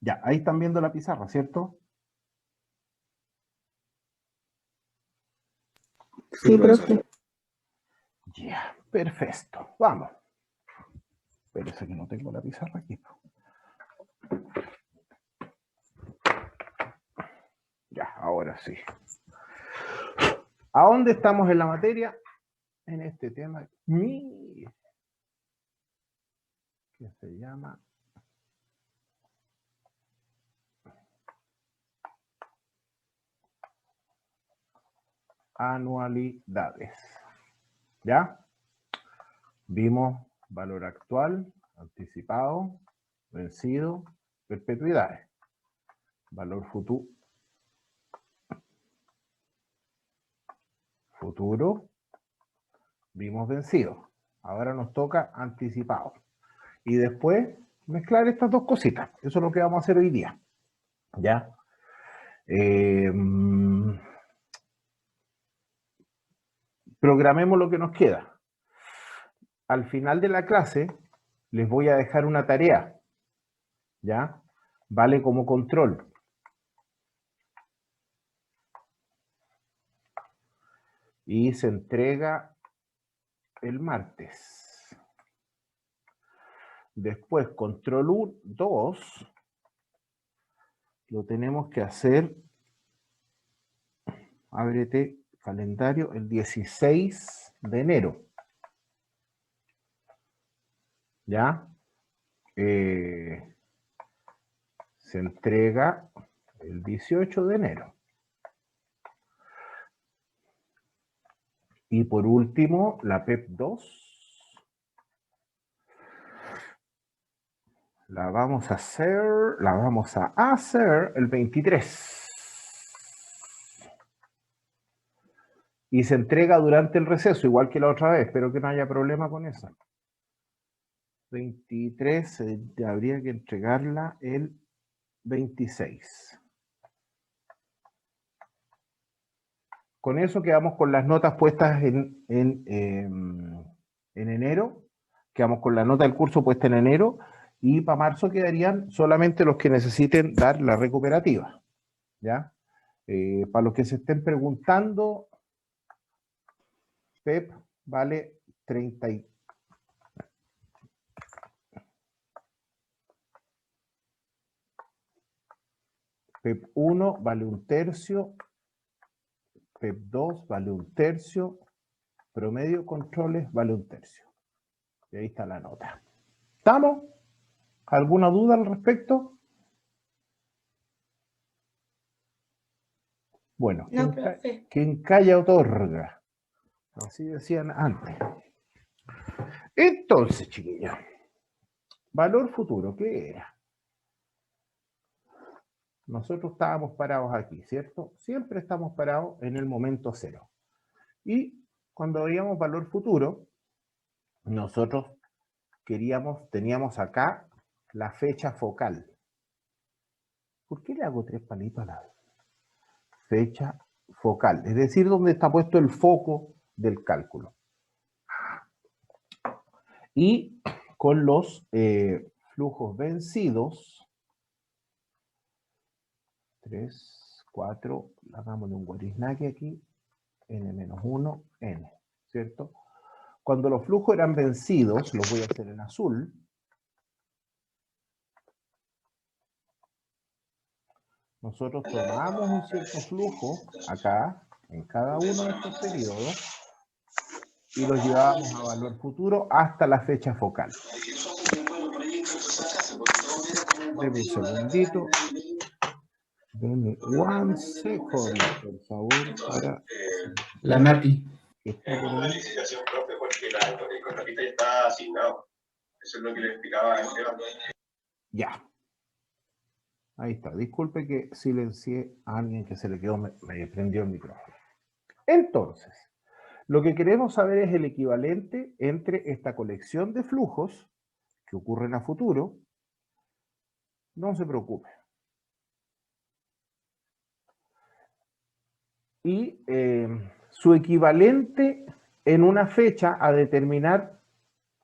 Ya, ahí están viendo la pizarra, ¿cierto? Sí, profe. Ya, perfecto. Vamos. Espérese que no tengo la pizarra aquí. Ya, ahora sí. ¿A dónde estamos en la materia? En este tema que se llama anualidades. ¿Ya? Vimos valor actual, anticipado, vencido, perpetuidades. Valor futuro, vimos vencido. Ahora nos toca anticipado. Y después mezclar estas dos cositas. Eso es lo que vamos a hacer hoy día. ¿Ya? Programemos lo que nos queda. Al final de la clase les voy a dejar una tarea. ¿Ya? Vale como control. Y se entrega el martes. Después, control 2, lo tenemos que hacer, ábrete calendario, el 16 de enero. ¿Ya? Se entrega el 18 de enero. Y por último, la PEP 2. La vamos a hacer el 23. Y se entrega durante el receso, igual que la otra vez. Espero que no haya problema con eso. 23, habría que entregarla el 26. Con eso quedamos con las notas puestas en enero. Quedamos con la nota del curso puesta en enero. Y para marzo quedarían solamente los que necesiten dar la recuperativa. ¿Ya? Para los que se estén preguntando, PEP vale 30. PEP 1 vale 1/3. PEP 2 vale 1/3. Promedio controles vale 1/3. Y ahí está la nota. ¿Estamos? ¿Alguna duda al respecto? Bueno, No, quien calla otorga. Así decían antes. Entonces, chiquillos, valor futuro, ¿qué era? Nosotros estábamos parados aquí, ¿cierto? Siempre estamos parados en el momento cero. Y cuando veíamos valor futuro, nosotros teníamos acá la fecha focal. ¿Por qué le hago 3 palitos a la fecha focal? Es decir, donde está puesto el foco del cálculo. Y con los flujos vencidos, 3, 4, hagámosle un guarisnaque aquí, n-1, n, ¿cierto? Cuando los flujos eran vencidos, los voy a hacer en azul, nosotros tomamos un cierto flujo acá, en cada uno de estos periodos, y los llevábamos a valor futuro hasta la fecha focal. Deme un segundito. Deme 1 second, por favor, para... La Nati. Que está por ahí. Eso es lo que le explicaba a Esteban. Ya. Ahí está. Disculpe que silencié a alguien que se le quedó, me prendió el micrófono. Entonces, lo que queremos saber es el equivalente entre esta colección de flujos que ocurren a futuro. No se preocupe. Y su equivalente en una fecha a determinar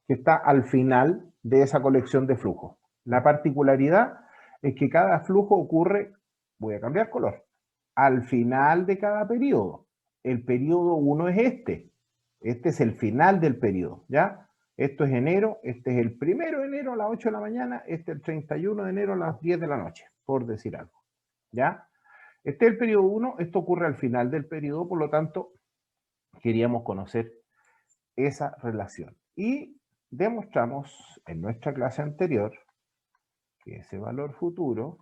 que está al final de esa colección de flujos. La particularidad es que cada flujo ocurre, voy a cambiar color, al final de cada periodo. El periodo 1 es este. Este es el final del periodo, ¿ya? Esto es enero, este es el 1 de enero a las 8 de la mañana, este es el 31 de enero a las 10 de la noche, por decir algo, ¿ya? Este es el periodo 1, esto ocurre al final del periodo, por lo tanto, queríamos conocer esa relación. Y demostramos en nuestra clase anterior que ese valor futuro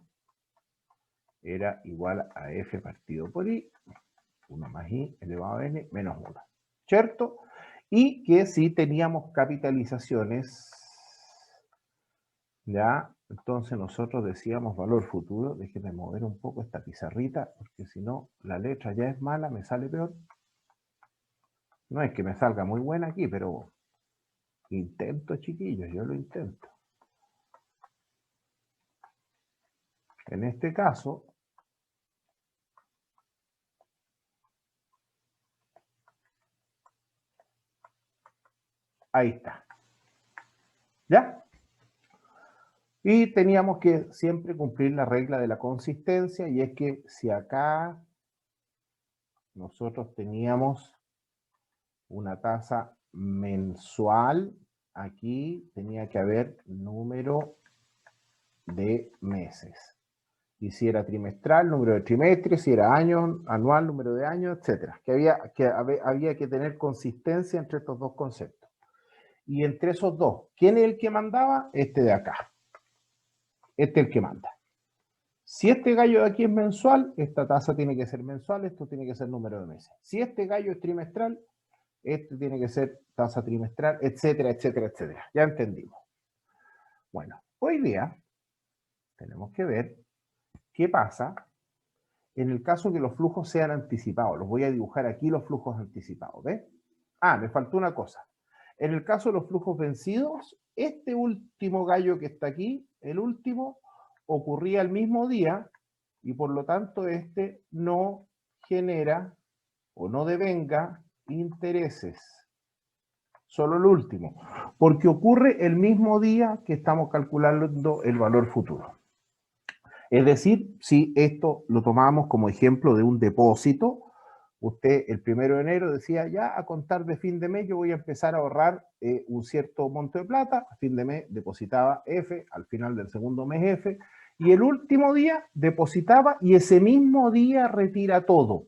era igual a f partido por i, 1 más i elevado a n menos 1, ¿cierto? Y que si teníamos capitalizaciones, ¿ya? Entonces nosotros decíamos valor futuro, déjenme mover un poco esta pizarrita, porque si no la letra ya es mala, me sale peor. No es que me salga muy buena aquí, pero intento, chiquillos, yo lo intento. En este caso, ahí está. ¿Ya? Y teníamos que siempre cumplir la regla de la consistencia, y es que si acá nosotros teníamos una tasa mensual, aquí tenía que haber número de meses. Y si era trimestral, número de trimestres, si era año, anual, número de años, etc. Había que tener consistencia entre estos dos conceptos. Y entre esos dos, ¿quién es el que mandaba? Este de acá. Este es el que manda. Si este gallo de aquí es mensual, esta tasa tiene que ser mensual, esto tiene que ser número de meses. Si este gallo es trimestral, este tiene que ser tasa trimestral, etcétera, etcétera, etcétera. Ya entendimos. Bueno, hoy día tenemos que ver qué pasa en el caso que los flujos sean anticipados. Los voy a dibujar aquí, los flujos anticipados, ¿ves? Ah, me faltó una cosa. En el caso de los flujos vencidos, este último gallo que está aquí, el último, ocurría el mismo día, y por lo tanto este no genera o no devenga intereses. Solo el último, porque ocurre el mismo día que estamos calculando el valor futuro. Es decir, si esto lo tomamos como ejemplo de un depósito, usted el 1 de enero decía, ya a contar de fin de mes yo voy a empezar a ahorrar un cierto monto de plata, a fin de mes depositaba F, al final del segundo mes F, y el último día depositaba y ese mismo día retira todo.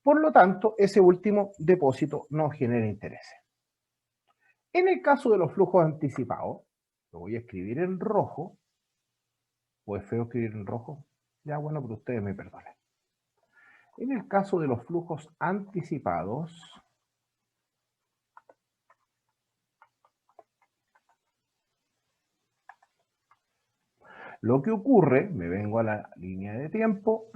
Por lo tanto, ese último depósito no genera intereses. En el caso de los flujos anticipados, lo voy a escribir en rojo, o es feo escribir en rojo, ya bueno, pero ustedes me perdonen. En el caso de los flujos anticipados, lo que ocurre, me vengo a la línea de tiempo,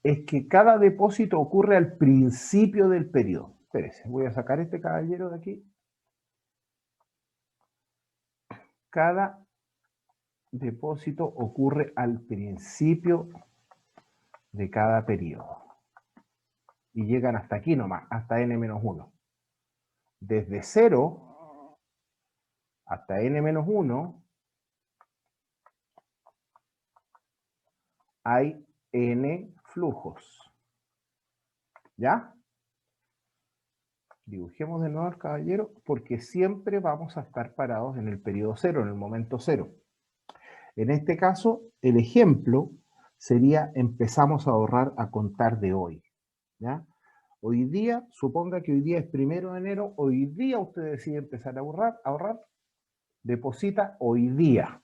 es que cada depósito ocurre al principio del periodo. Espérese, voy a sacar este caballero de aquí. Cada depósito ocurre al principio de cada periodo. Y llegan hasta aquí nomás, hasta n-1. Desde 0 hasta n-1 hay n flujos. ¿Ya? Dibujemos de nuevo al caballero, porque siempre vamos a estar parados en el periodo 0, en el momento 0. En este caso, el ejemplo sería empezamos a ahorrar a contar de hoy. ¿Ya? Hoy día, suponga que hoy día es 1 de enero, hoy día usted decide empezar a ahorrar, deposita hoy día.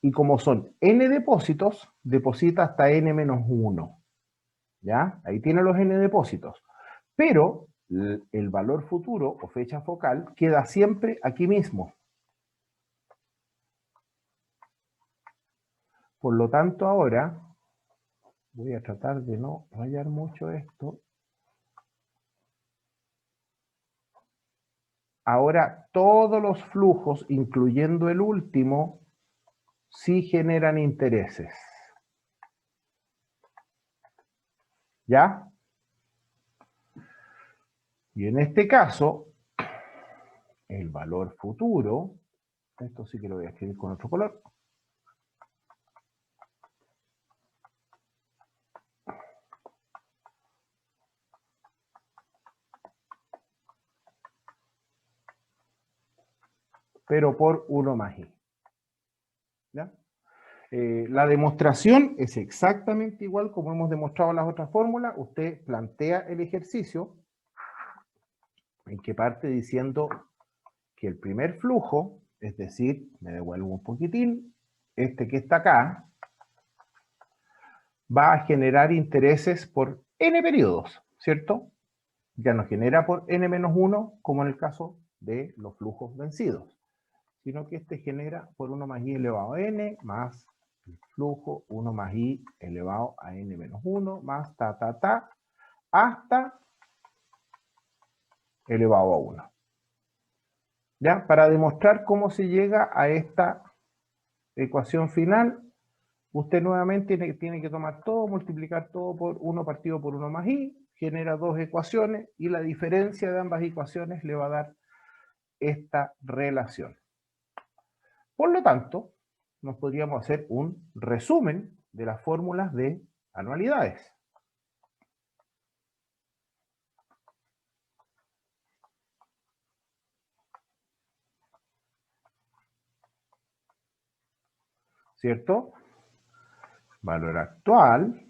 Y como son n depósitos, deposita hasta n-1. ¿Ya? Ahí tiene los n depósitos. Pero el valor futuro o fecha focal queda siempre aquí mismo. Por lo tanto, ahora voy a tratar de no rayar mucho esto. Ahora todos los flujos, incluyendo el último, sí generan intereses. ¿Ya? Y en este caso, el valor futuro, esto sí que lo voy a escribir con otro color, pero por 1 más i. ¿Ya? La demostración es exactamente igual como hemos demostrado en las otras fórmulas. Usted plantea el ejercicio en que parte diciendo que el primer flujo, es decir, me devuelvo un poquitín, este que está acá, va a generar intereses por n periodos, ¿cierto? Ya no genera por n-1, como en el caso de los flujos vencidos, sino que este genera por 1 más i elevado a n, más el flujo 1 más i elevado a n-1, más hasta elevado a 1. ¿Ya? Para demostrar cómo se llega a esta ecuación final, usted nuevamente tiene que tomar todo, multiplicar todo por 1 partido por 1 más i, genera dos ecuaciones y la diferencia de ambas ecuaciones le va a dar esta relación. Por lo tanto, nos podríamos hacer un resumen de las fórmulas de anualidades. ¿Cierto? Valor actual,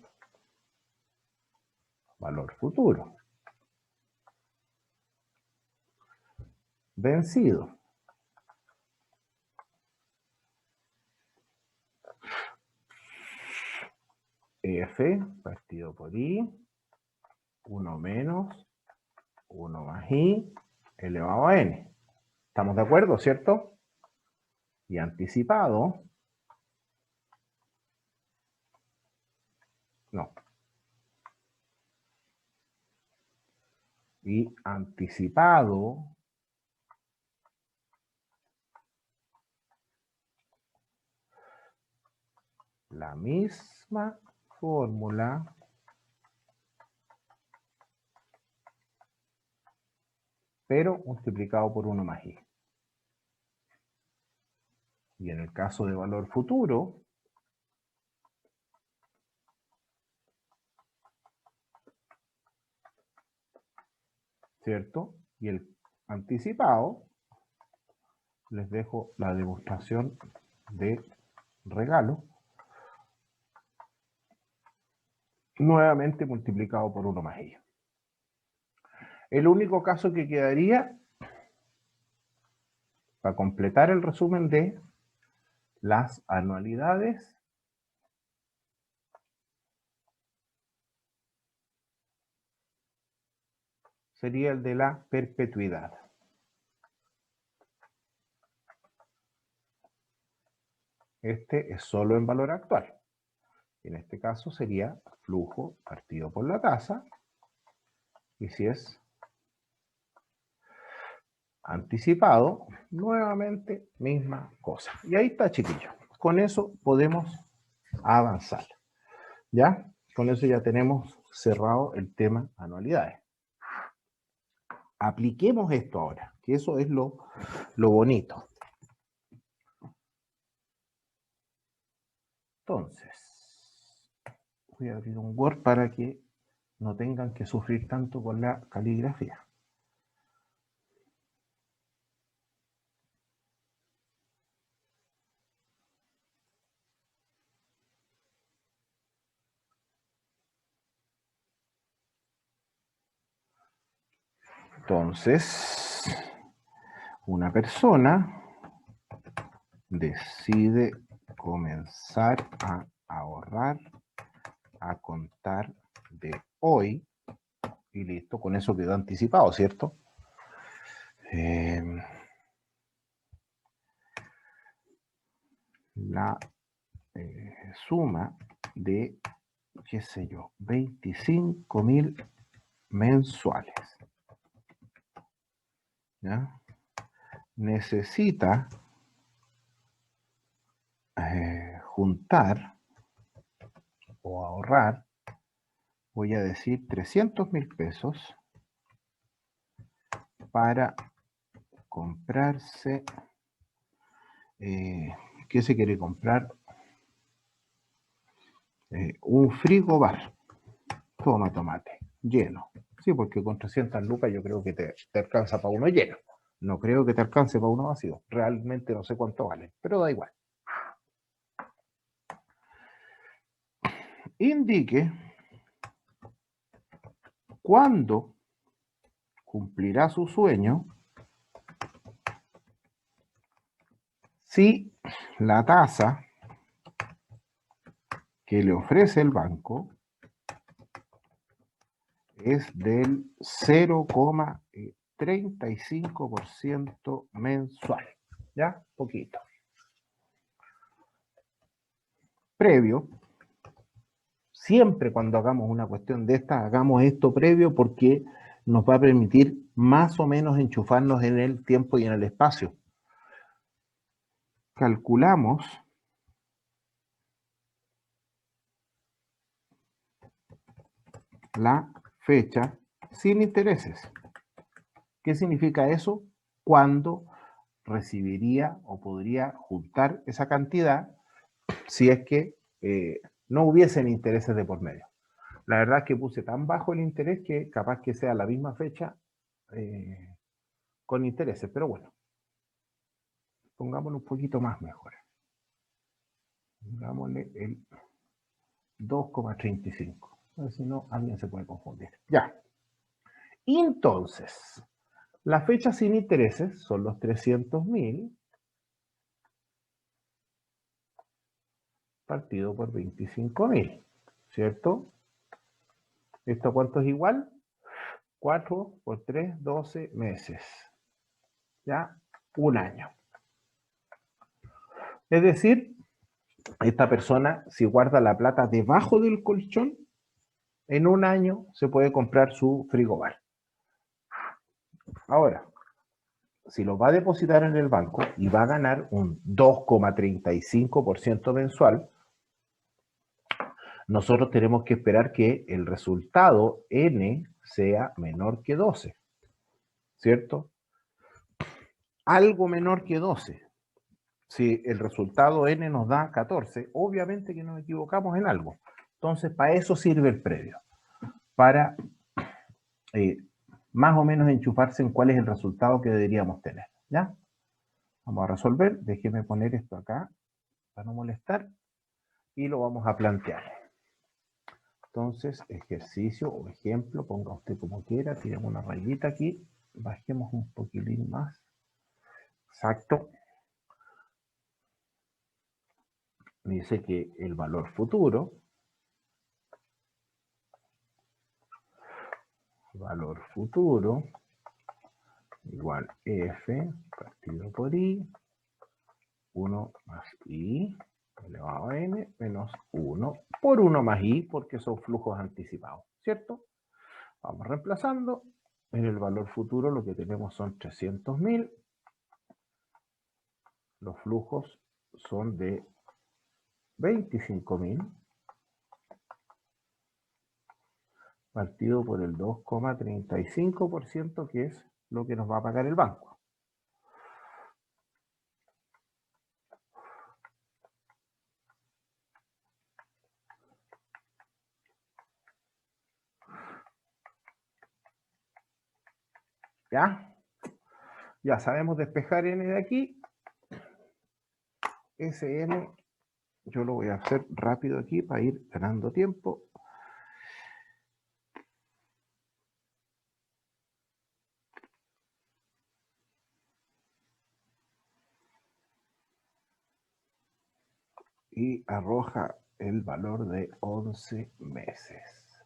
valor futuro. Vencido. F partido por I, 1 menos 1 más I elevado a N. ¿Estamos de acuerdo, cierto? Y anticipado, no. Y anticipado la misma fórmula pero multiplicado por 1 más i. Y en el caso de valor futuro, ¿cierto? Y el anticipado, les dejo la demostración de regalo, nuevamente multiplicado por 1 más i. El único caso que quedaría para completar el resumen de las anualidades sería el de la perpetuidad. Este es solo en valor actual. En este caso sería flujo partido por la tasa. Y si es anticipado, nuevamente misma cosa. Y ahí está, chiquillos. Con eso podemos avanzar. ¿Ya? Con eso ya tenemos cerrado el tema anualidades. Apliquemos esto ahora, que eso es lo bonito. Entonces, voy a abrir un Word para que no tengan que sufrir tanto con la caligrafía. Entonces, una persona decide comenzar a ahorrar a contar de hoy y listo, con eso quedó anticipado, ¿cierto? La suma de, qué sé yo, 25.000 mensuales. ¿Ya? Necesita juntar o ahorrar, voy a decir 300.000 pesos para comprarse, ¿qué se quiere comprar? Un frigobar, toma tomate, lleno. Sí, porque con 300 lucas yo creo que te alcanza para uno lleno, No creo que te alcance para uno vacío. Realmente no sé cuánto vale, pero da igual. Indique cuándo cumplirá su sueño si la tasa que le ofrece el banco es del 0,35% mensual. ¿Ya? Poquito. Previo, siempre cuando hagamos una cuestión de esta, hagamos esto previo porque nos va a permitir más o menos enchufarnos en el tiempo y en el espacio. Calculamos la fecha sin intereses. ¿Qué significa eso? Cuándo recibiría o podría juntar esa cantidad si es que no hubiesen intereses de por medio. La verdad es que puse tan bajo el interés que capaz que sea la misma fecha con intereses, pero bueno, pongámoslo un poquito más mejor. Pongámosle el 2,35. Si no, alguien se puede confundir. Ya. Entonces, la fecha sin intereses son los 300.000 partido por 25.000, ¿cierto? ¿Esto cuánto es igual? 4 por 3, 12 meses. ¿Ya? Un año. Es decir, esta persona, si guarda la plata debajo del colchón, en un año se puede comprar su frigobar. Ahora, si lo va a depositar en el banco y va a ganar un 2,35% mensual, nosotros tenemos que esperar que el resultado N sea menor que 12, ¿cierto? Algo menor que 12. Si el resultado N nos da 14, obviamente que nos equivocamos en algo. Entonces, para eso sirve el previo, para más o menos enchufarse en cuál es el resultado que deberíamos tener, ¿ya? Vamos a resolver, déjeme poner esto acá para no molestar y lo vamos a plantear. Entonces, ejercicio o ejemplo, ponga usted como quiera, tiremos una rayita aquí, bajemos un poquitín más. Exacto. Dice que el valor futuro igual F partido por I, 1 más I elevado a N menos 1 por 1 más I, porque son flujos anticipados, ¿cierto? Vamos reemplazando. En el valor futuro lo que tenemos son 300.000. Los flujos son de 25.000 partido por el 2,35%, que es lo que nos va a pagar el banco. ¿Ya? Ya sabemos despejar N de aquí. Sn, yo lo voy a hacer rápido aquí para ir ganando tiempo. Y arroja el valor de 11 meses.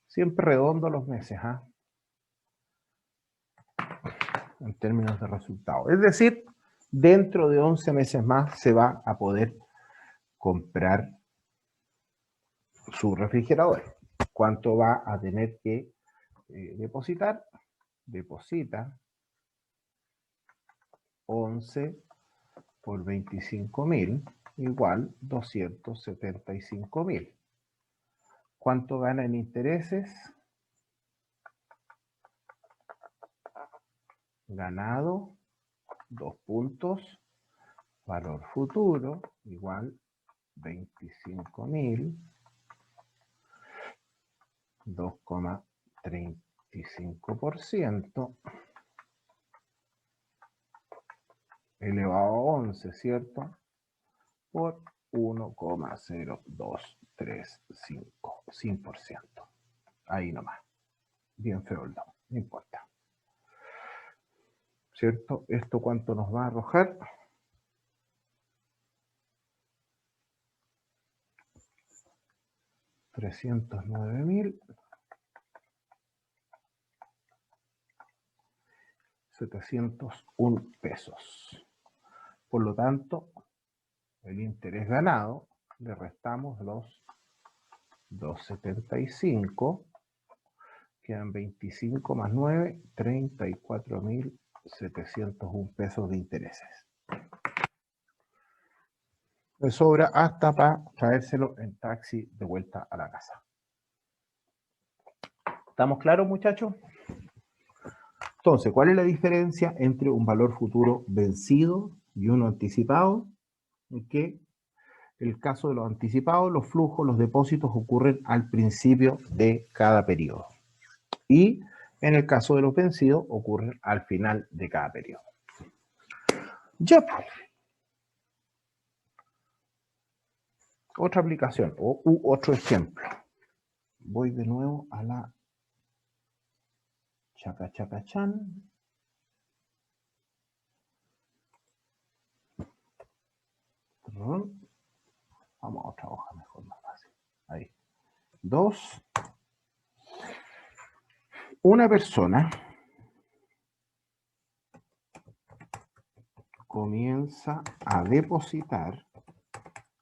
Siempre redondo los meses, ¿ah? En términos de resultado. Es decir, dentro de 11 meses más se va a poder comprar su refrigerador. ¿Cuánto va a tener que depositar? Deposita 11 por 25.000 igual 275.000. ¿Cuánto gana en intereses? Ganado, 2 puntos, valor futuro igual 25.000, 2,35%, elevado a 11, ¿cierto? Por 1,0235, 100%. Ahí nomás. Bien feo el no importa. ¿Cierto? ¿Esto cuánto nos va a arrojar? $309,701. Por lo tanto, el interés ganado le restamos los 275, quedan 25 más 9, 34.701 pesos de intereses. Le sobra hasta para traérselo en taxi de vuelta a la casa. ¿Estamos claros, muchachos? Entonces, ¿cuál es la diferencia entre un valor futuro vencido y uno anticipado? Que el caso de los anticipados, los flujos, los depósitos ocurren al principio de cada periodo. Y en el caso de los vencidos, ocurren al final de cada periodo. Ya. Otra aplicación o otro ejemplo. Voy de nuevo a la Chacachacachán. Vamos a otra hoja mejor, más fácil. Ahí. 2. Una persona comienza a depositar,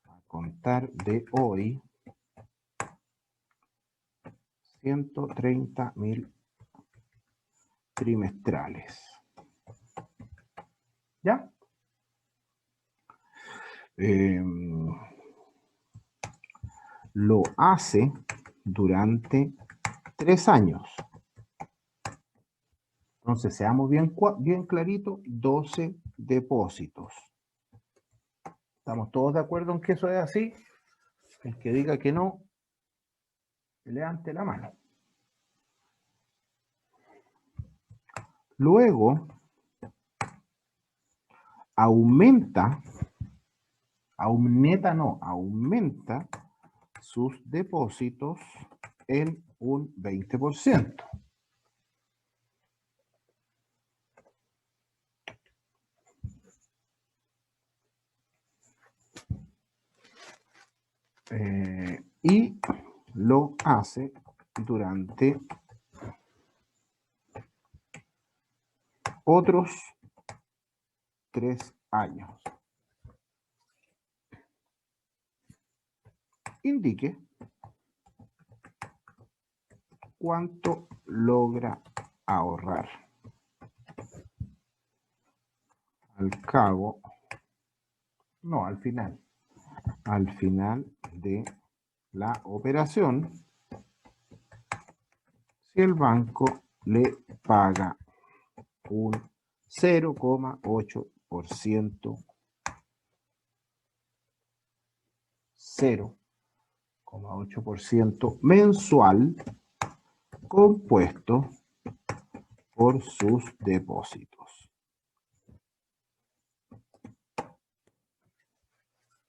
a contar de hoy, 130.000 trimestrales. ¿Ya? Lo hace durante 3 años. Entonces, seamos bien clarito, 12 depósitos. ¿Estamos todos de acuerdo en que eso es así? El que diga que no, levante la mano. Luego, aumenta sus depósitos en un 20%. Y lo hace durante otros 3 años. Indique cuánto logra ahorrar al final de la operación, si el banco le paga un 0,8% mensual compuesto por sus depósitos.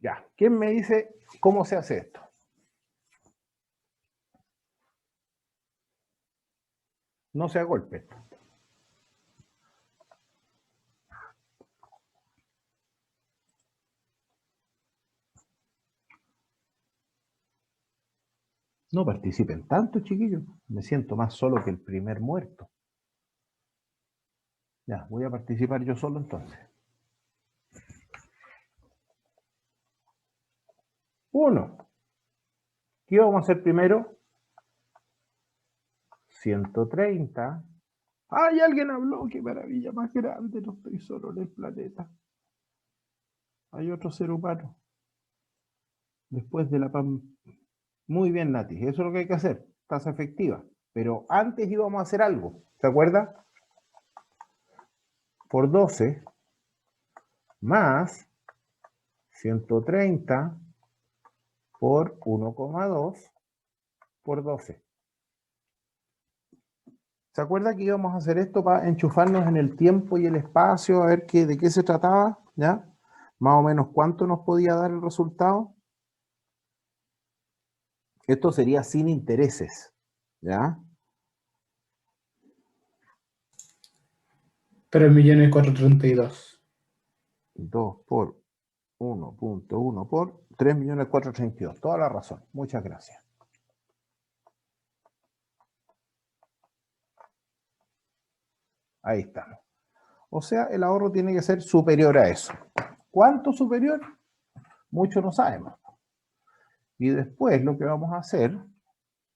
Ya, ¿quién me dice cómo se hace esto? No sea golpe. No participen tanto, chiquillos. Me siento más solo que el primer muerto. Ya, voy a participar yo solo entonces. 1. ¿Qué vamos a hacer primero? 130. ¡Ay, alguien habló! ¡Qué maravilla más grande! No estoy solo en el planeta. Hay otro ser humano. Después de la PAM. Muy bien, Nati. Eso es lo que hay que hacer. Tasa efectiva. Pero antes íbamos a hacer algo. ¿Se acuerda? Por 12 más 130 por 1,2 por 12. ¿Se acuerda que íbamos a hacer esto para enchufarnos en el tiempo y el espacio? A ver de qué se trataba. ¿ya? Más o menos, ¿cuánto nos podía dar el resultado? Esto sería sin intereses, ¿ya? 3.432.000. 2 por 1.1 por 3.432.000. Toda la razón. Muchas gracias. Ahí estamos. O sea, el ahorro tiene que ser superior a eso. ¿Cuánto superior? Mucho no sabemos. Y después lo que vamos a hacer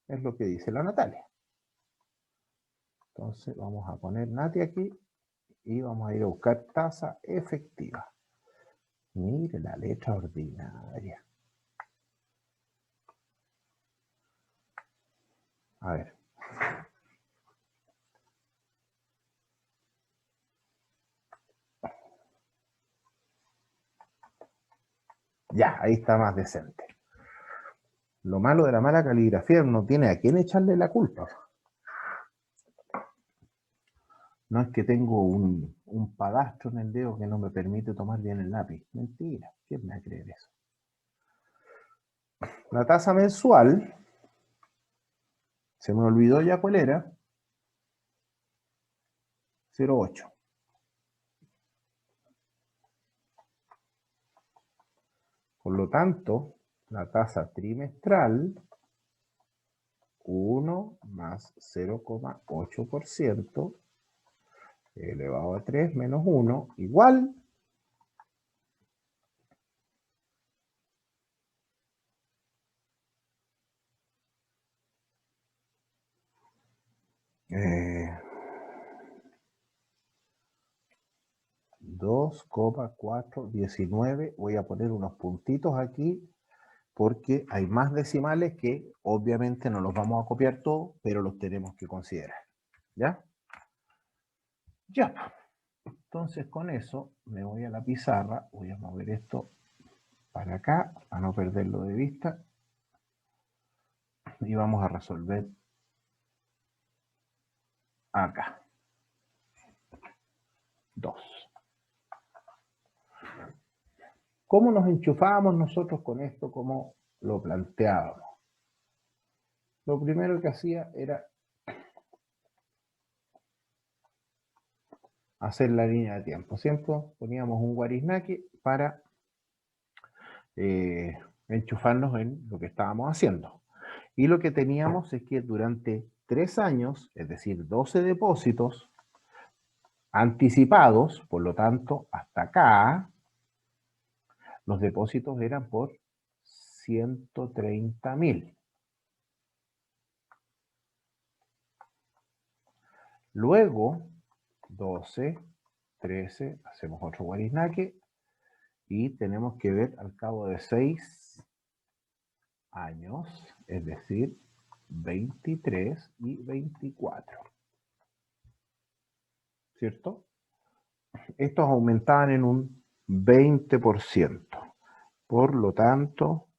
es lo que dice la Natalia. Entonces vamos a poner Nati aquí y vamos a ir a buscar tasa efectiva. Mire la letra ordinaria. A ver. Ya, ahí está más decente. Lo malo de la mala caligrafía no tiene a quién echarle la culpa. No es que tengo un padastro en el dedo que no me permite tomar bien el lápiz. Mentira, ¿quién me va a creer eso? La tasa mensual, se me olvidó ya cuál era, 0,8. Por lo tanto, la tasa trimestral, 1 más 0,8% elevado a 3 menos 1 igual eh, 2,419. Voy a poner unos puntitos aquí porque hay más decimales que obviamente no los vamos a copiar todos, pero los tenemos que considerar. ¿Ya? Ya. Entonces con eso me voy a la pizarra, voy a mover esto para acá, para no perderlo de vista, y vamos a resolver acá. 2. ¿Cómo nos enchufábamos nosotros con esto? ¿Cómo lo planteábamos? Lo primero que hacía era hacer la línea de tiempo. Siempre poníamos un guariznaque para enchufarnos en lo que estábamos haciendo. Y lo que teníamos es que durante 3 años, es decir, 12 depósitos anticipados, por lo tanto, hasta acá, los depósitos eran por 130.000. Luego, 12, 13, hacemos otro guariznaque y tenemos que ver al cabo de 6 años, es decir, 23 y 24. ¿Cierto? Estos aumentaban en un 20%. Por lo tanto,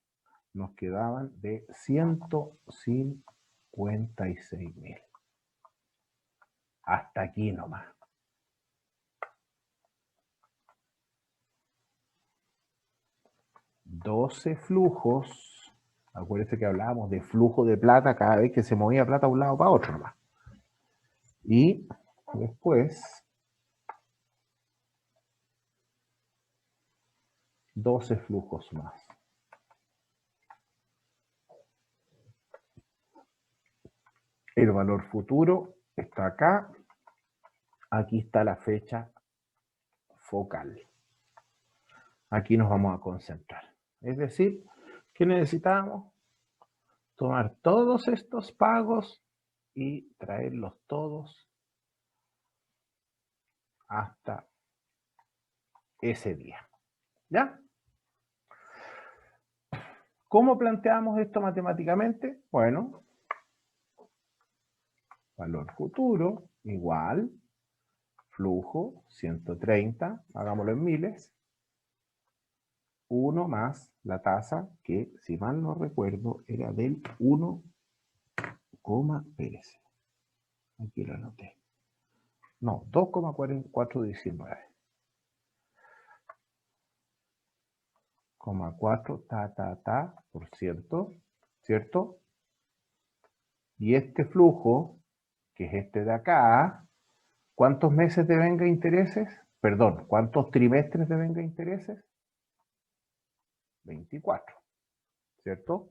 nos quedaban de 156.000. Hasta aquí nomás. $12 flujos. Acuérdense que hablábamos de flujo de plata cada vez que se movía plata de un lado para otro nomás. Y después 12 flujos más. El valor futuro está acá. Aquí está la fecha focal. Aquí nos vamos a concentrar. Es decir, que necesitamos tomar todos estos pagos y traerlos todos hasta ese día. ¿Ya? ¿Cómo planteamos esto matemáticamente? Bueno, valor futuro igual flujo 130, hagámoslo en miles, 1 más la tasa que, si mal no recuerdo, era del 1, espérese, aquí lo anoté. No, 2,419. 2,4, por ciento, ¿cierto? Y este flujo, que es este de acá, ¿cuántos meses de venga intereses? Perdón, ¿cuántos trimestres de venga intereses? 24, ¿cierto?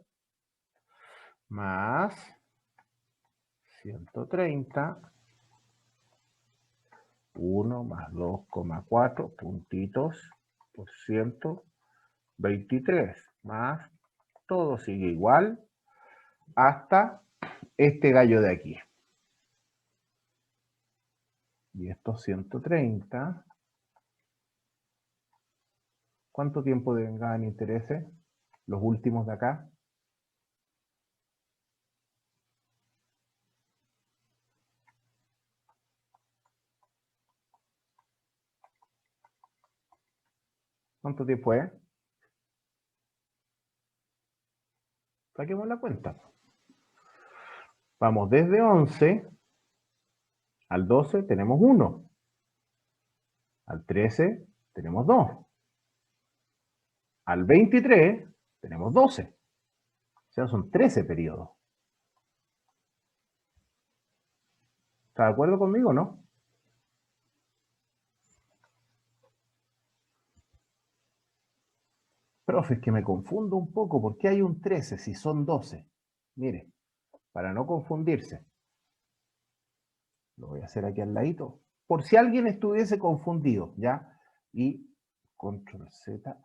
Más 130, 1 más 2,4 puntitos por ciento, 23, más, todo sigue igual, hasta este gallo de aquí. Y estos 130, ¿cuánto tiempo de vengada en intereses? Los últimos de acá. ¿Cuánto tiempo es? Saquemos la cuenta. Vamos desde 11 al 12 tenemos 1. Al 13 tenemos 2. Al 23 tenemos 12. O sea, son 13 periodos. ¿Está de acuerdo conmigo o no? Profe, es que me confundo un poco. ¿Por qué hay un 13 si son 12? Mire, para no confundirse. Lo voy a hacer aquí al ladito. Por si alguien estuviese confundido, ¿ya? Y control Z.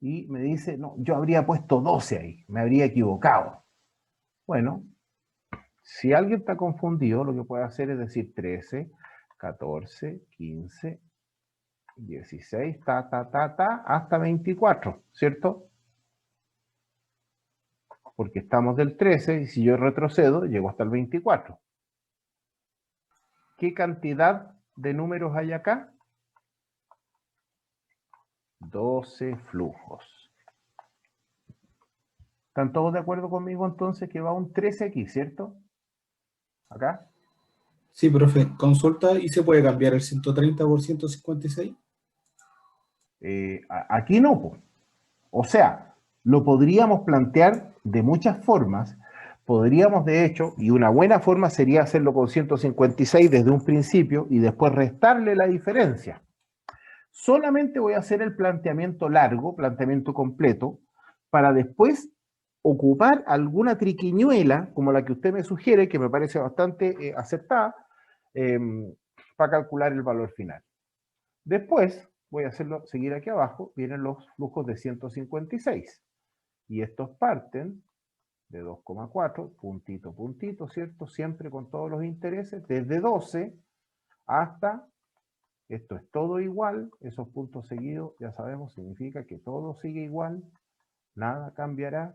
Y me dice, no, yo habría puesto 12 ahí. Me habría equivocado. Bueno, si alguien está confundido, lo que puede hacer es decir 13, 14, 15, 16, hasta 24, ¿cierto? Porque estamos del 13 y si yo retrocedo, llego hasta el 24. ¿Qué cantidad de números hay acá? 12 flujos. ¿Están todos de acuerdo conmigo entonces que va un 13 aquí, ¿cierto? Acá. Sí, profe, consulta y se puede cambiar el 130 por 156. Aquí no, po. O sea, lo podríamos plantear de muchas formas. Podríamos, de hecho, y una buena forma sería hacerlo con 156 desde un principio y después restarle la diferencia. Solamente voy a hacer el planteamiento largo, planteamiento completo, para después ocupar alguna triquiñuela, como la que usted me sugiere, que me parece bastante aceptada, para calcular el valor final. Después, voy a hacerlo seguir aquí abajo, vienen los flujos de 156. Y estos parten de 2,4, puntito, puntito, ¿cierto? Siempre con todos los intereses, desde 12 hasta, esto es todo igual, esos puntos seguidos, ya sabemos, significa que todo sigue igual, nada cambiará,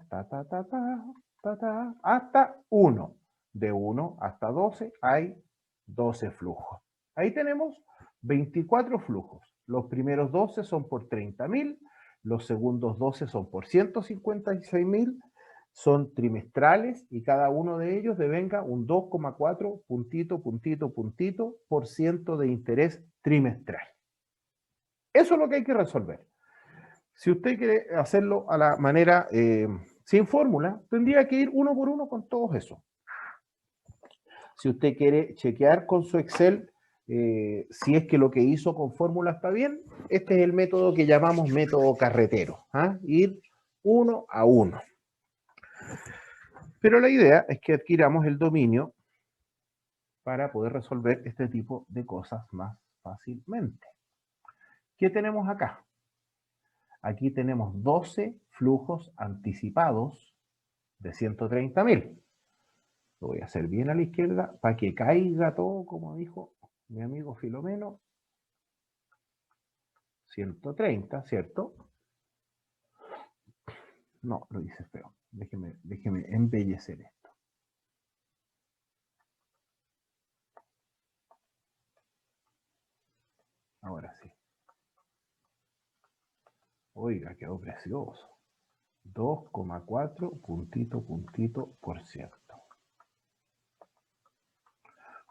hasta 1. De 1 hasta 12 hay 12 flujos. Ahí tenemos 24 flujos. Los primeros 12 son por 30.000, los segundos 12 son por 156.000, son trimestrales y cada uno de ellos devenga un 2,4 puntito, puntito, puntito por ciento de interés trimestral. Eso es lo que hay que resolver. Si usted quiere hacerlo a la manera sin fórmula, tendría que ir uno por uno con todos esos. Si usted quiere chequear con su Excel si es que lo que hizo con fórmula está bien, este es el método que llamamos método carretero. Ir uno a uno. Pero la idea es que adquiramos el dominio para poder resolver este tipo de cosas más fácilmente. ¿Qué tenemos acá? Aquí tenemos 12 flujos anticipados de 130.000. Lo voy a hacer bien a la izquierda para que caiga todo, como dijo mi amigo Filomeno. 130, ¿cierto? No, lo hice feo. Déjeme embellecer esto. Ahora sí. Oiga, quedó precioso. 2,4 puntito, puntito por ciento.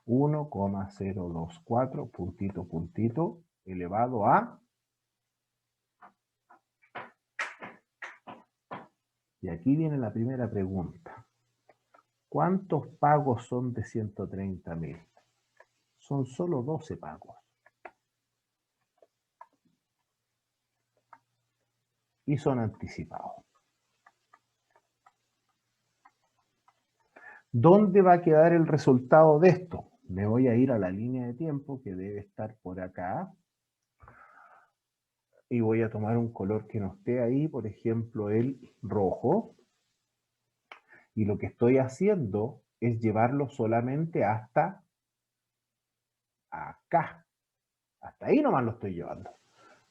1,024 puntito, puntito elevado a Y aquí viene la primera pregunta. ¿Cuántos pagos son de 130.000? Son solo 12 pagos. Y son anticipados. ¿Dónde va a quedar el resultado de esto? Me voy a ir a la línea de tiempo que debe estar por acá. Y voy a tomar un color que no esté ahí, por ejemplo, el rojo. Y lo que estoy haciendo es llevarlo solamente hasta acá. Hasta ahí nomás lo estoy llevando.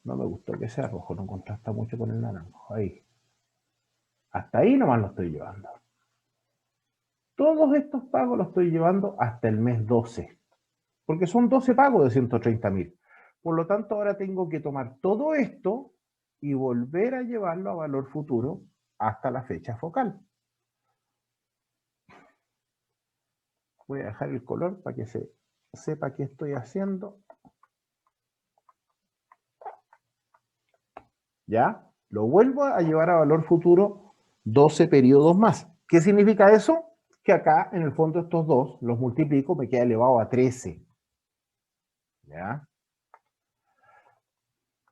No me gustó que sea rojo, no contrasta mucho con el naranjo. Ahí. Hasta ahí nomás lo estoy llevando. Todos estos pagos los estoy llevando hasta el mes 12. Porque son 12 pagos de 130.000. Por lo tanto, ahora tengo que tomar todo esto y volver a llevarlo a valor futuro hasta la fecha focal. Voy a dejar el color para que se sepa qué estoy haciendo. ¿Ya? Lo vuelvo a llevar a valor futuro 12 periodos más. ¿Qué significa eso? Que acá, en el fondo, estos dos los multiplico, me queda elevado a 13. ¿Ya?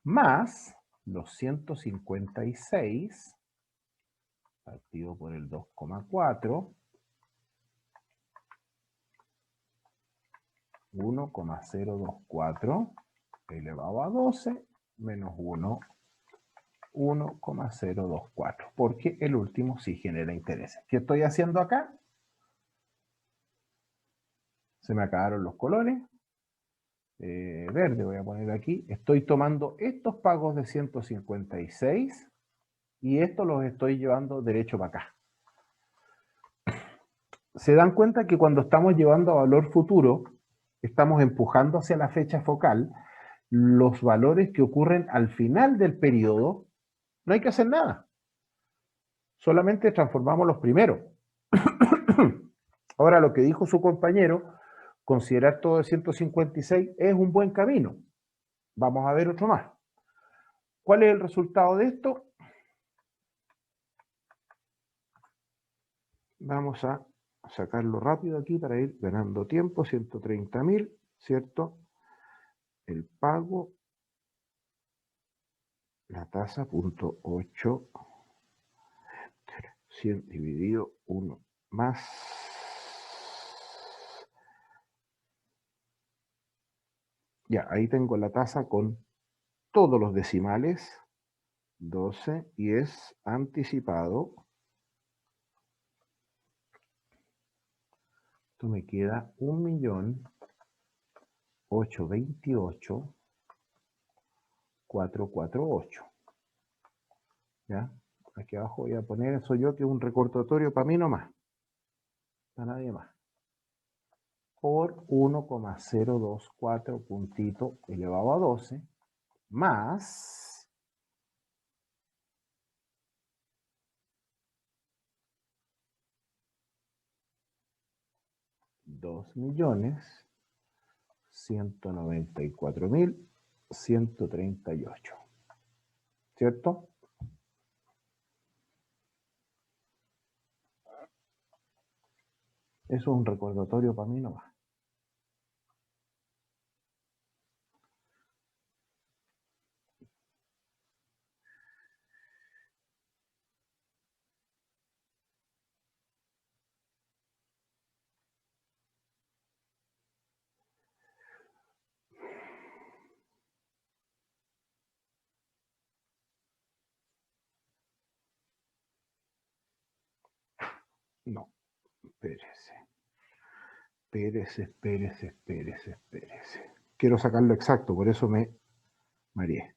Más los 156 partido por el 2,4, 1,024 elevado a 12 menos 1, 1,024, porque el último sí genera intereses. ¿Qué estoy haciendo acá? Se me acabaron los colores. Verde voy a poner aquí. Estoy tomando estos pagos de 156 y estos los estoy llevando derecho para acá. Se dan cuenta que cuando estamos llevando a valor futuro, estamos empujando hacia la fecha focal, los valores que ocurren al final del periodo, no hay que hacer nada. Solamente transformamos los primeros. Ahora, lo que dijo su compañero, considerar todo de 156 es un buen camino. Vamos a ver otro más. ¿Cuál es el resultado de esto? Vamos a sacarlo rápido aquí para ir ganando tiempo. 130.000, ¿cierto? El pago, la tasa, punto 8, 100 dividido 1 más. Ya, ahí tengo la tasa con todos los decimales, 12, y es anticipado. Esto me queda 1.828.448. ¿Ya? Aquí abajo voy a poner eso yo, que es un recordatorio para mí nomás. Para nadie más. Por 1,024 puntito elevado a 12 más 2.194.138. ¿Cierto? Eso es un recordatorio para mí nomás. No, espérese. Espérese. Quiero sacarlo exacto, por eso me mareé.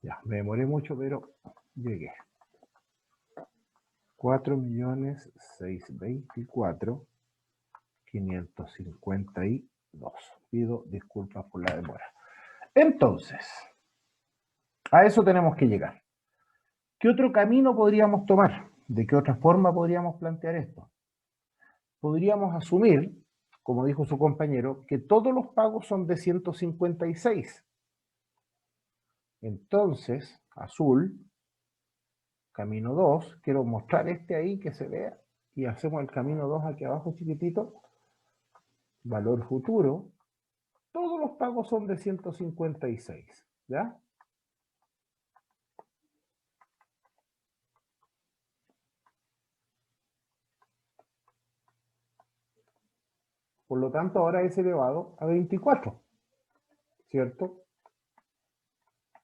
Ya, me demoré mucho, pero llegué. 4.624.552. Pido disculpas por la demora. Entonces, a eso tenemos que llegar. ¿Qué otro camino podríamos tomar? ¿De qué otra forma podríamos plantear esto? Podríamos asumir, como dijo su compañero, que todos los pagos son de 156. Entonces, azul, camino 2, quiero mostrar este ahí que se vea, y hacemos el camino 2 aquí abajo chiquitito, valor futuro, todos los pagos son de 156, ¿ya? Por lo tanto, ahora es elevado a 24, ¿cierto?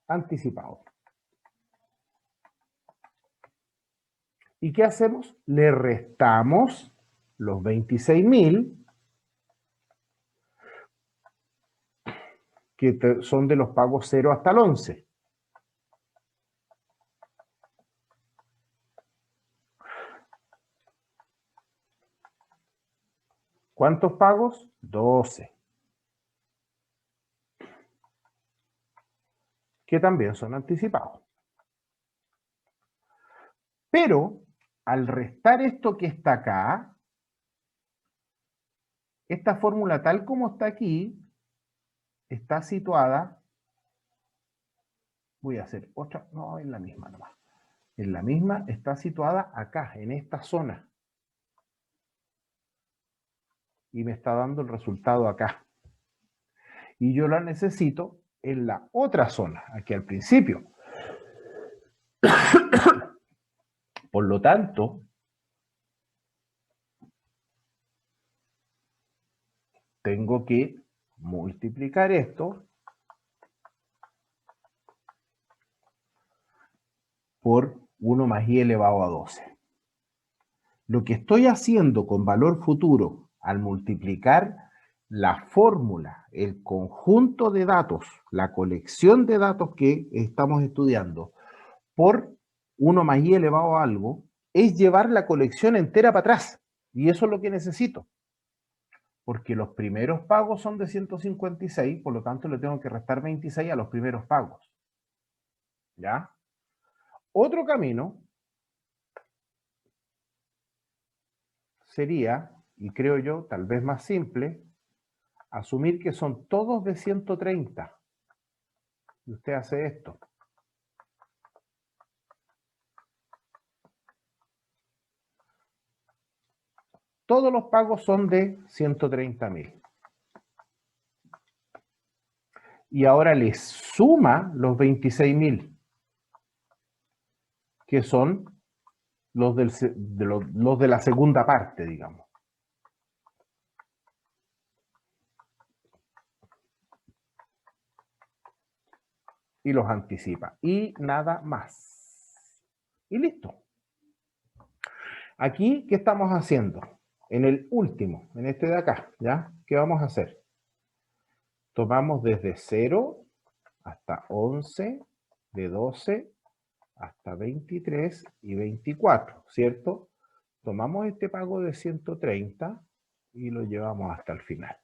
Anticipado. ¿Y qué hacemos? Le restamos los 26.000, que son de los pagos 0 hasta el 11. ¿Cuántos pagos? 12. Que también son anticipados. Pero, al restar esto que está acá, esta fórmula tal como está aquí, está situada, voy a hacer otra, no, es la misma nomás. En la misma está situada acá, en esta zona. Y me está dando el resultado acá. Y yo la necesito en la otra zona, aquí al principio. Por lo tanto, tengo que multiplicar esto por 1 más i elevado a 12. Lo que estoy haciendo con valor futuro al multiplicar la fórmula, el conjunto de datos, la colección de datos que estamos estudiando, por 1 más i elevado a algo, es llevar la colección entera para atrás. Y eso es lo que necesito. Porque los primeros pagos son de 156, por lo tanto le tengo que restar 26 a los primeros pagos. ¿Ya? Otro camino sería, y creo yo, tal vez más simple, asumir que son todos de 130. Y usted hace esto. Todos los pagos son de 130.000. Y ahora le suma los 26.000, que son los de la segunda parte, digamos. Y los anticipa. Y nada más. Y listo. Aquí, ¿qué estamos haciendo? En el último, en este de acá, ¿ya? ¿Qué vamos a hacer? Tomamos desde 0 hasta 11, de 12 hasta 23 y 24, ¿cierto? Tomamos este pago de 130 y lo llevamos hasta el final.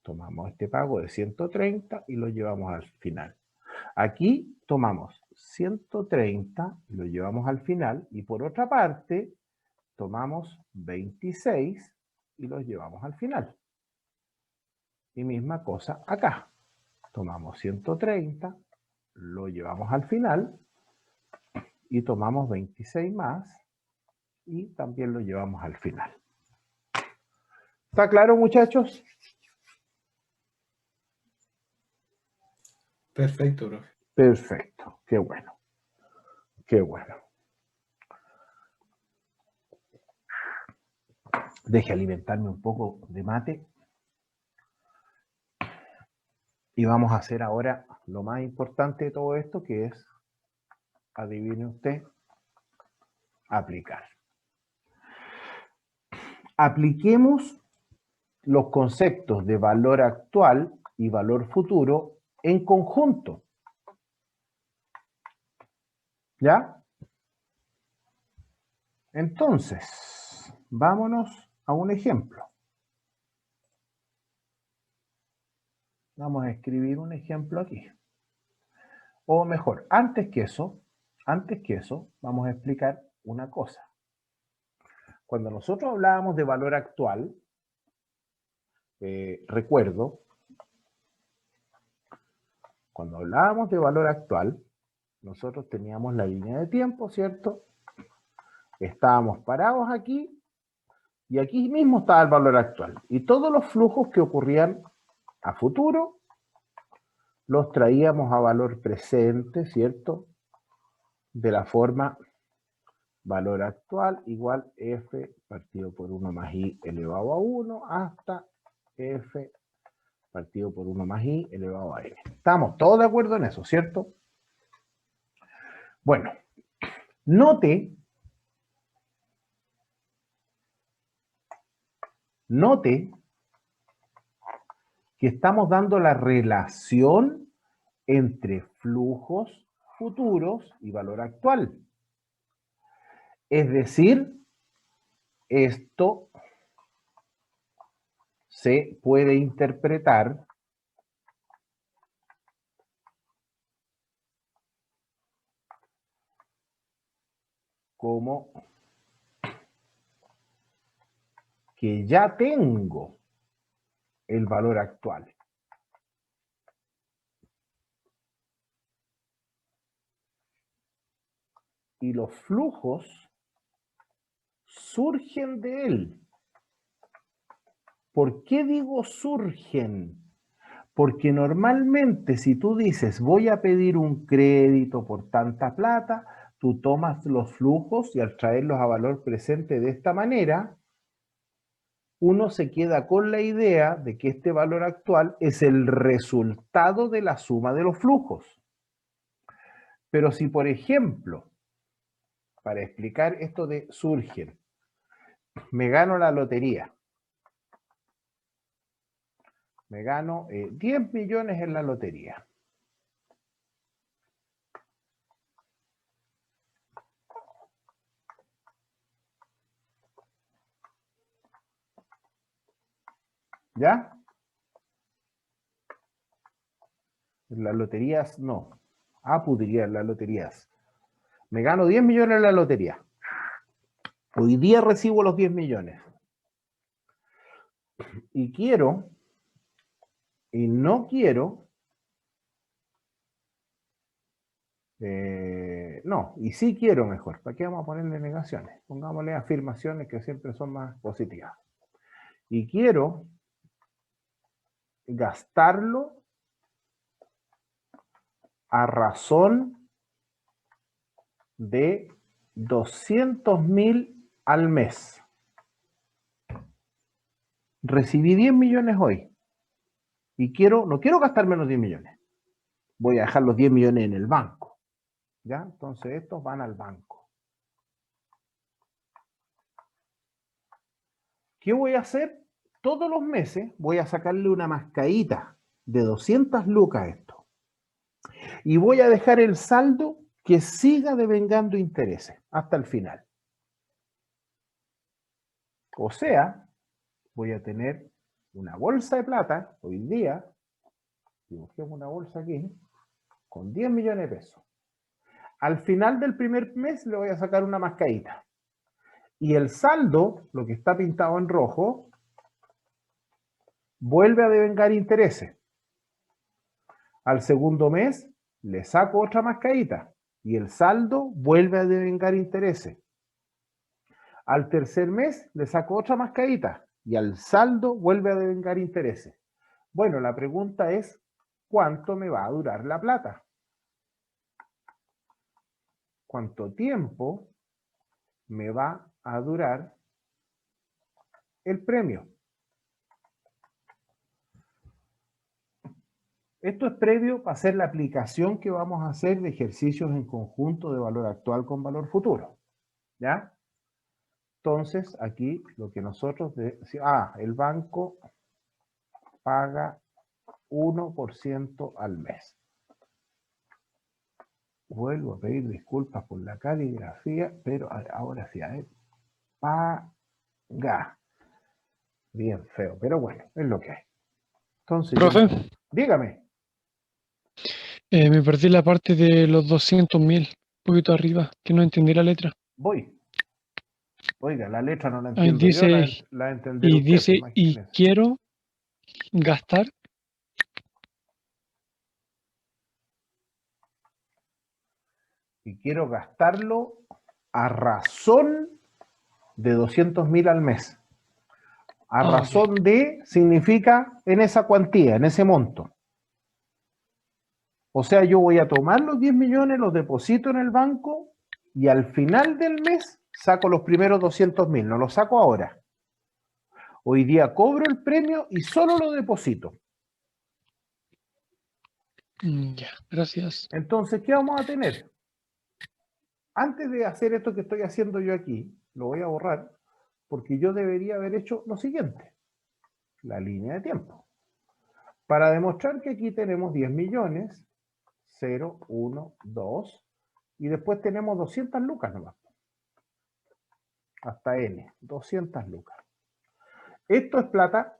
Tomamos este pago de 130 y lo llevamos al final. Aquí tomamos 130 y lo llevamos al final. Y por otra parte, tomamos 26 y los llevamos al final. Y misma cosa acá. Tomamos 130, lo llevamos al final y tomamos 26 más y también lo llevamos al final. ¿Está claro, muchachos? Perfecto, profe. Perfecto, qué bueno. Qué bueno. Deje alimentarme un poco de mate. Y vamos a hacer ahora lo más importante de todo esto, que es, adivine usted, aplicar. Apliquemos los conceptos de valor actual y valor futuro en conjunto. ¿Ya? Entonces, vámonos a un ejemplo. Vamos a escribir un ejemplo aquí. O mejor, antes que eso, vamos a explicar una cosa. Cuando nosotros hablábamos de valor actual, recuerdo, cuando hablábamos de valor actual, nosotros teníamos la línea de tiempo, ¿cierto? Estábamos parados aquí y aquí mismo estaba el valor actual. Y todos los flujos que ocurrían a futuro los traíamos a valor presente, ¿cierto? De la forma valor actual igual F partido por 1 más I elevado a 1 hasta F partido por 1 más I elevado a N. Estamos todos de acuerdo en eso, ¿cierto? Bueno, note que estamos dando la relación entre flujos futuros y valor actual. Es decir, esto se puede interpretar como que ya tengo el valor actual. Y los flujos surgen de él. ¿Por qué digo surgen? Porque normalmente si tú dices voy a pedir un crédito por tanta plata, tú tomas los flujos y al traerlos a valor presente de esta manera, uno se queda con la idea de que este valor actual es el resultado de la suma de los flujos. Pero si, por ejemplo, para explicar esto de surgen, me gano la lotería, me gano 10 millones en la lotería. ¿Ya? En las loterías no. Podría en las loterías. Me gano 10 millones en la lotería. Hoy día recibo los 10 millones. Y quiero, y no quiero, no, y sí quiero mejor. ¿Para qué vamos a ponerle negaciones? Pongámosle afirmaciones que siempre son más positivas. Y quiero gastarlo a razón de 200.000 al mes. Recibí 10 millones hoy y no quiero gastarme los 10 millones. Voy a dejar los 10 millones en el banco. ¿Ya? Entonces estos van al banco. ¿Qué voy a hacer? Todos los meses voy a sacarle una mascadita de 200 lucas a esto. Y voy a dejar el saldo que siga devengando intereses hasta el final. O sea, voy a tener una bolsa de plata hoy día, dibujemos una bolsa aquí, con 10 millones de pesos. Al final del primer mes le voy a sacar una mascadita. Y el saldo, lo que está pintado en rojo, vuelve a devengar intereses. Al segundo mes le saco otra mascadita y el saldo vuelve a devengar intereses. Al tercer mes le saco otra mascadita y al saldo vuelve a devengar intereses. Bueno, la pregunta es, ¿cuánto me va a durar la plata? ¿Cuánto tiempo me va a durar el premio? Esto es previo para hacer la aplicación que vamos a hacer de ejercicios en conjunto de valor actual con valor futuro. ¿Ya? Entonces, aquí lo que nosotros decimos, el banco paga 1% al mes. vuelvo a pedir disculpas por la caligrafía, pero ahora sí, a ver, paga. Bien feo, pero bueno, es lo que hay. Entonces, Profe, dígame, me perdí la parte de los 200.000, un poquito arriba, que no entendí la letra. voy. Oiga, la letra no la Ahí entiendo yo, dice, la entenderá y usted, pues dice, y imagínese. quiero gastar, Y quiero gastarlo a razón de 200.000 al mes. A ok. razón de significa en esa cuantía, en ese monto. O sea, yo voy a tomar los 10 millones, los deposito en el banco y al final del mes saco los primeros 200.000. No los saco ahora. Hoy día cobro el premio y solo lo deposito. Ya, gracias. Entonces, ¿qué vamos a tener? Antes de hacer esto que estoy haciendo yo aquí, lo voy a borrar, porque yo debería haber hecho lo siguiente. La línea de tiempo. Para demostrar que aquí tenemos 10 millones, 0, 1, 2, y después tenemos 200 lucas nomás. Hasta N, 200 lucas. Esto es plata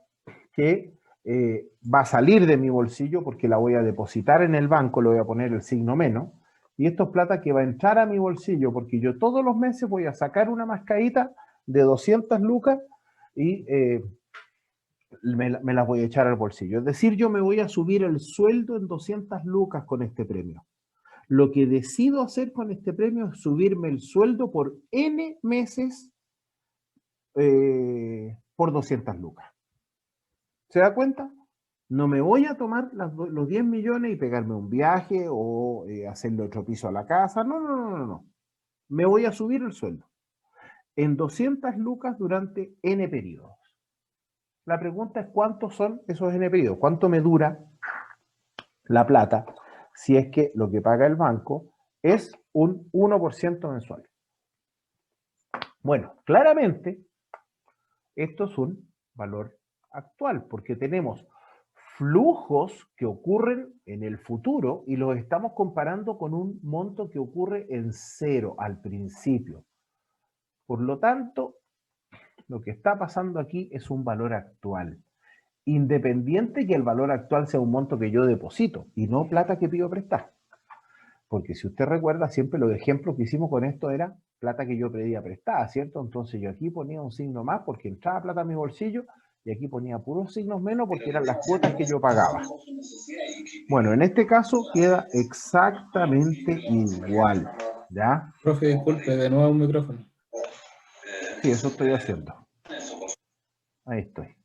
que va a salir de mi bolsillo porque la voy a depositar en el banco, le voy a poner el signo menos, y esto es plata que va a entrar a mi bolsillo porque yo todos los meses voy a sacar una mascadita de 200 lucas y me las voy a echar al bolsillo. Es decir, yo me voy a subir el sueldo en 200 lucas con este premio. Lo que decido hacer con este premio es subirme el sueldo por N meses por 200 lucas. ¿Se da cuenta? No me voy a tomar los 10 millones y pegarme un viaje o hacerle otro piso a la casa. No, no, no, no, no. Me voy a subir el sueldo en 200 lucas durante N periodos. La pregunta es cuántos son esos N periodos, cuánto me dura la plata si es que lo que paga el banco es un 1% mensual. Bueno, claramente esto es un valor actual porque tenemos flujos que ocurren en el futuro y los estamos comparando con un monto que ocurre en cero al principio. Por lo tanto, lo que está pasando aquí es un valor actual, independiente que el valor actual sea un monto que yo deposito y no plata que pido prestar. Porque si usted recuerda, siempre los ejemplos que hicimos con esto era plata que yo pedía prestada, ¿cierto? Entonces yo aquí ponía un signo más porque entraba plata a mi bolsillo y aquí ponía puros signos menos porque eran las cuotas que yo pagaba. Bueno, en este caso queda exactamente igual, ¿ya? Profe, disculpe, de nuevo un micrófono. Sí, eso estoy haciendo. Ahí estoy.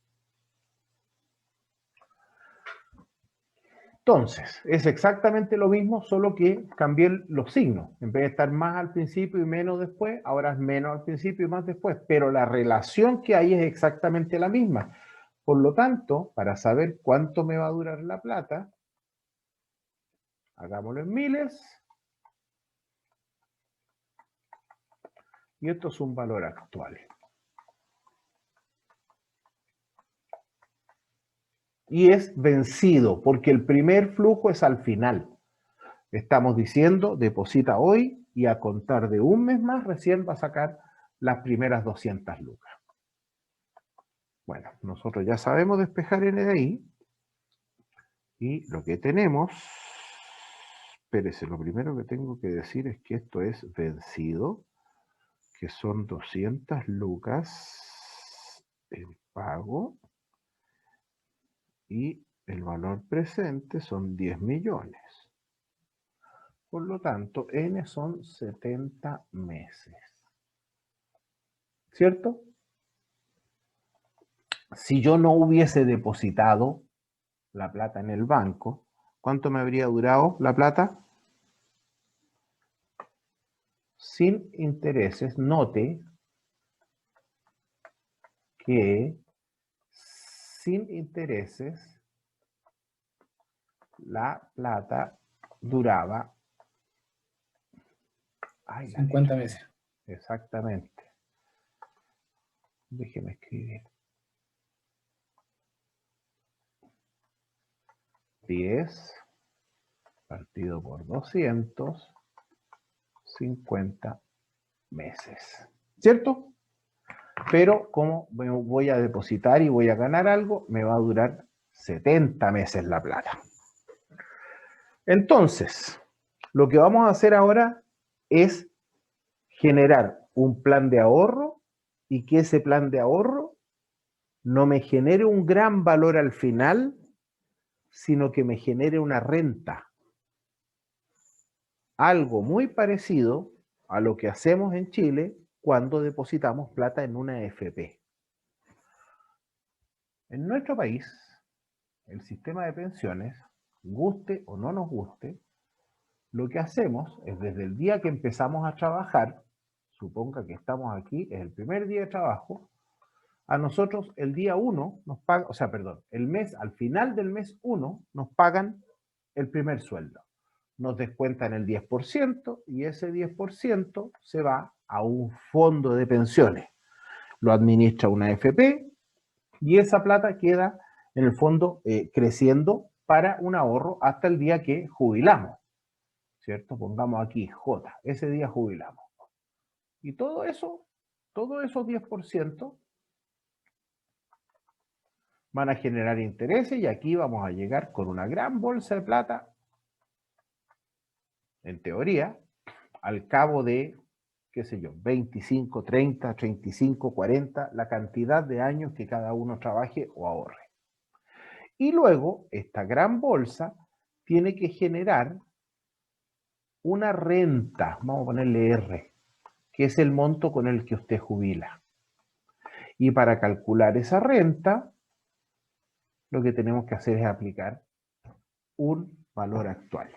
Entonces, es exactamente lo mismo, solo que cambié los signos. En vez de estar más al principio y menos después, ahora es menos al principio y más después. Pero la relación que hay es exactamente la misma. Por lo tanto, para saber cuánto me va a durar la plata, hagámoslo en miles. Y esto es un valor actual. Y es vencido, porque el primer flujo es al final. Estamos diciendo, deposita hoy y a contar de un mes más recién va a sacar las primeras 200 lucas. Bueno, nosotros ya sabemos despejar n de ahí. Y lo que tenemos, espérese, lo primero que tengo que decir es que esto es vencido, que son 200 lucas el pago y el valor presente son 10 millones. Por lo tanto, N son 70 meses. ¿Cierto? Si yo no hubiese depositado la plata en el banco, ¿cuánto me habría durado la plata? Sin intereses, note que sin intereses la plata duraba 50 meses. Exactamente. Déjeme escribir. 10 partido por 200 50 meses. ¿Cierto? Pero como me voy a depositar y voy a ganar algo, me va a durar 70 meses la plata. Entonces, lo que vamos a hacer ahora es generar un plan de ahorro y que ese plan de ahorro no me genere un gran valor al final, sino que me genere una renta. Algo muy parecido a lo que hacemos en Chile cuando depositamos plata en una AFP. En nuestro país, el sistema de pensiones, guste o no nos guste, lo que hacemos es desde el día que empezamos a trabajar, suponga que estamos aquí, es el primer día de trabajo, a nosotros el día 1 nos pagan, el mes, al final del mes 1 nos pagan el primer sueldo. Nos descuentan el 10% y ese 10% se va a un fondo de pensiones. Lo administra una AFP y esa plata queda en el fondo creciendo para un ahorro hasta el día que jubilamos. ¿Cierto? Pongamos aquí J, ese día jubilamos. Y todo eso, todos esos 10% van a generar intereses y aquí vamos a llegar con una gran bolsa de plata, en teoría, al cabo de, qué sé yo, 25, 30, 35, 40, la cantidad de años que cada uno trabaje o ahorre. Y luego, esta gran bolsa tiene que generar una renta, vamos a ponerle R, que es el monto con el que usted jubila. Y para calcular esa renta, lo que tenemos que hacer es aplicar un valor actual.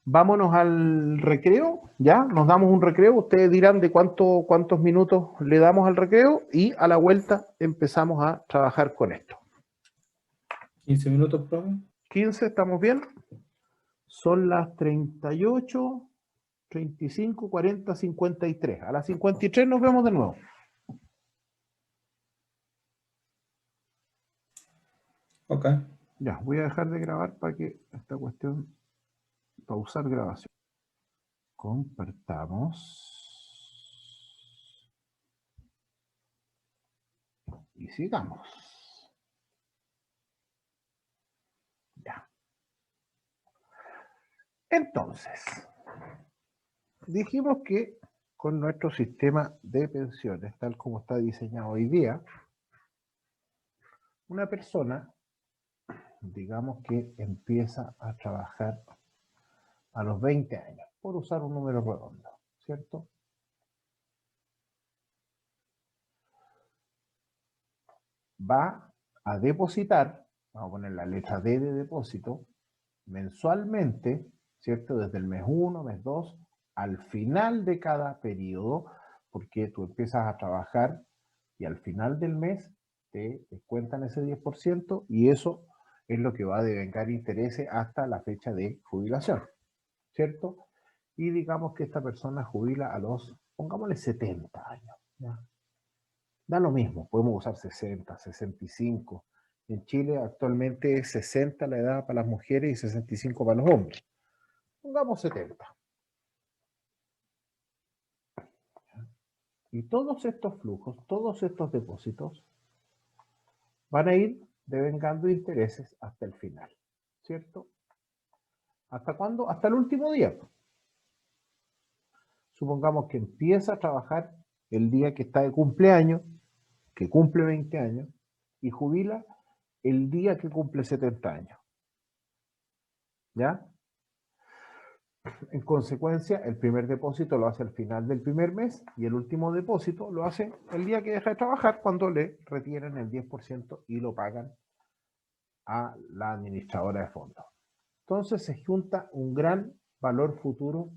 Vámonos al recreo, ¿ya? Nos damos un recreo, ustedes dirán de cuántos minutos le damos al recreo y a la vuelta empezamos a trabajar con esto. 15 minutos, profe. 15, ¿estamos bien? Son las 38, 35, 40, 53. A las 53 nos vemos de nuevo. Ok. Ya, voy a dejar de grabar para que esta cuestión, pausar grabación. Compartamos. Y sigamos. Ya. Entonces, dijimos que con nuestro sistema de pensiones, tal como está diseñado hoy día, una persona, digamos que empieza a trabajar a los 20 años, por usar un número redondo, ¿cierto? Va a depositar, vamos a poner la letra D de depósito, mensualmente, ¿cierto? Desde el mes 1, mes 2, al final de cada periodo, porque tú empiezas a trabajar y al final del mes te descuentan ese 10% y eso es lo que va a devengar intereses hasta la fecha de jubilación, ¿cierto? Y digamos que esta persona jubila a los, pongámosle 70 años, ¿ya? Da lo mismo, podemos usar 60, 65. En Chile actualmente es 60 la edad para las mujeres y 65 para los hombres. Pongamos 70. Y todos estos flujos, todos estos depósitos van a ir devengando intereses hasta el final, ¿cierto? ¿Hasta cuándo? Hasta el último día. Supongamos que empieza a trabajar el día que está de cumpleaños, que cumple 20 años, y jubila el día que cumple 70 años. ¿Ya? En consecuencia, el primer depósito lo hace al final del primer mes y el último depósito lo hace el día que deja de trabajar cuando le retienen el 10% y lo pagan a la administradora de fondos. Entonces se junta un gran valor futuro